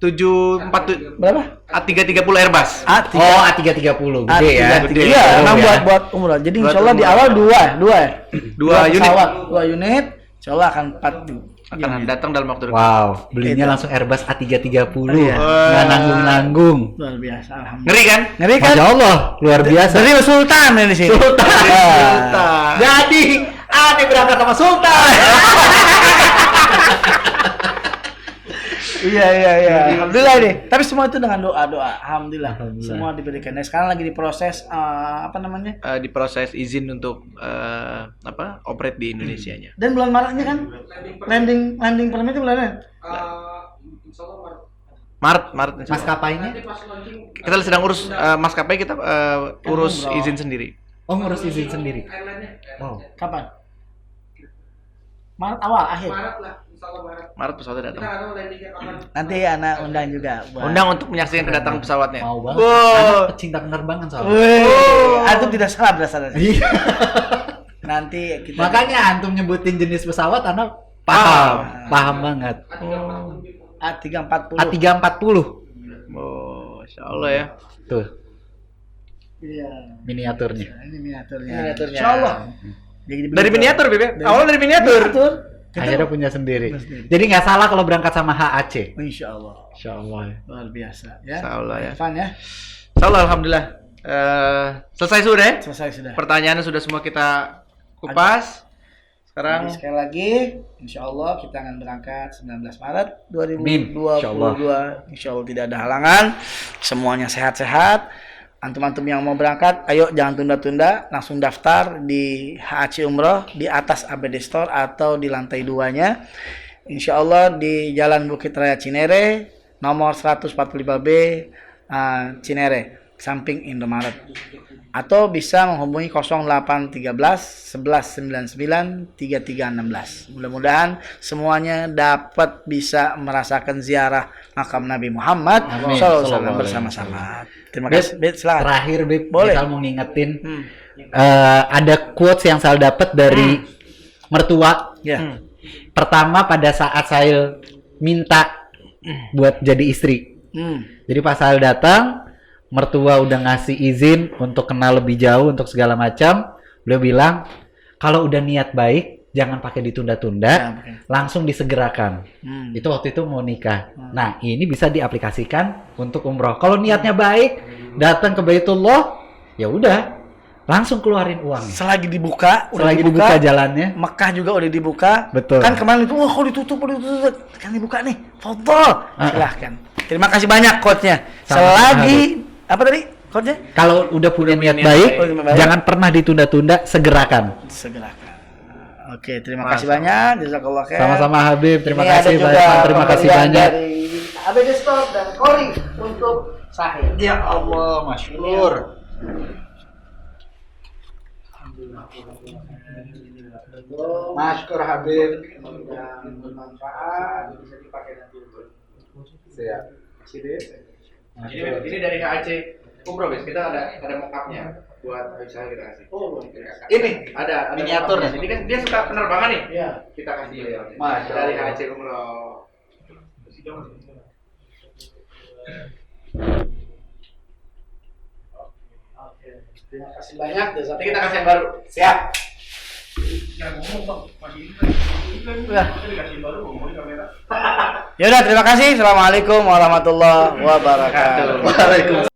747 berapa? A330 Airbus. A330 gede ya. Iya, memang buat umroh. Jadi insya Allah di awal dua unit. Insya Allah akan 4 akan datang dalam waktu dekat. Wow, belinya langsung Airbus A330. Nggak nanggung-nanggung. Luar biasa, alhamdulillah. Ngeri kan? Masya Allah, luar biasa. Dari Sultan di sini. Sultan. Jadi, Ane berangkat sama Sultan. Iya. Alhamdulillah nih. Tapi semua itu dengan doa. Alhamdulillah. Semua diberikan. Nah, sekarang lagi diproses diproses izin untuk operate di Indonesianya. Dan bulan Maretnya kan landing permit itu bulan Maret. Maskapainya? Kita sedang urus maskapai, kita urus izin sendiri. Oh, ngurus izin sendiri. Wow. Kapan? Maret awal, akhir. Maret pesawatnya datang. Nanti anak undang juga. Undang untuk menyaksikan kedatangan pesawatnya. Mau banget. Anak pecinta penerbangan soalnya. Antum tidak salah berdasarkan. nanti kita Makanya antum nyebutin jenis pesawat anak paham banget. A340. A340. Oh, insya Allah ya. Tuh, Iya. miniaturnya. Ini miniaturnya. Miniaturnya. Insyaallah. Jadi Dari miniatur, Beb. Awalnya dari miniatur. Akhirnya punya sendiri. Jadi nggak salah kalau berangkat sama HAC. Insyaallah. Insyaallah. Luar biasa ya. Insyaallah ya. Evan ya. Insyaallah alhamdulillah. Selesai sudah ya? Selesai sudah. Pertanyaannya sudah semua kita kupas. Sekarang Jadi sekali lagi, insya Allah kita akan berangkat 19 Maret Amin. 2022. Insya Allah tidak ada halangan, semuanya sehat-sehat. Antum-antum yang mau berangkat, ayo jangan tunda-tunda, langsung daftar di HAC Umroh di atas ABD Store atau di lantai 2-nya. Insya Allah di Jalan Bukit Raya Cinere, nomor 145B Cinere, samping Indomaret. Atau bisa menghubungi 0813 1199 3316. Mudah-mudahan semuanya dapat bisa merasakan ziarah makam Nabi Muhammad Amin. SAW bersama-sama. Terima kasih. Beb, silakan. Terakhir, Bib, Boleh. misal mau ngingetin, ada quotes yang saya dapat dari mertua. Ya. Pertama pada saat saya minta buat jadi istri. Jadi pas saya datang, mertua udah ngasih izin untuk kenal lebih jauh untuk segala macam. Beliau bilang, kalau udah niat baik, jangan pakai ditunda-tunda, Ya, oke. langsung disegerakan. Itu waktu itu mau nikah. Nah, ini bisa diaplikasikan untuk umroh. Kalau niatnya baik, datang ke Baitullah, ya udah, langsung keluarin uangnya. Selagi dibuka, Selagi dibuka jalannya, Mekah juga udah dibuka. Betul. Kan kemarin itu, wah kok ditutup. Kan dibuka nih. Foto. Silahkan. Terima kasih banyak coachnya. Sama-sama, Selagi apa tadi coachnya? kalau udah punya niat niat baik, baik. jangan pernah ditunda-tunda, segerakan. Segerakan. Oke, terima kasih banyak. Jazakallah khair. Sama-sama Habib, terima Ini kasih ada juga Pak Irfan, terima kasih pemberian banyak. Dari ABD Store dan Kori untuk Sahih. Ya Allah, masyhur. Masyhur Habib. Yang bermanfaat bisa dipakai nanti untuk Siap. ini dari HAC Umroh, Bes. Kita ada mock-up-nya buat bisa kita kasih. Oh, Ini Ada miniaturnya. mock-up-nya. Ini kan dia suka penerbangan nih. iya. Kita kasih ya. Masya Dari Allah. HAC Umroh. Oke. Terima kasih banyak. Nanti kita kasih yang baru. Siap. Ya udah, terima kasih. Assalamualaikum warahmatullahi wabarakatuh. Waalaikumsalam.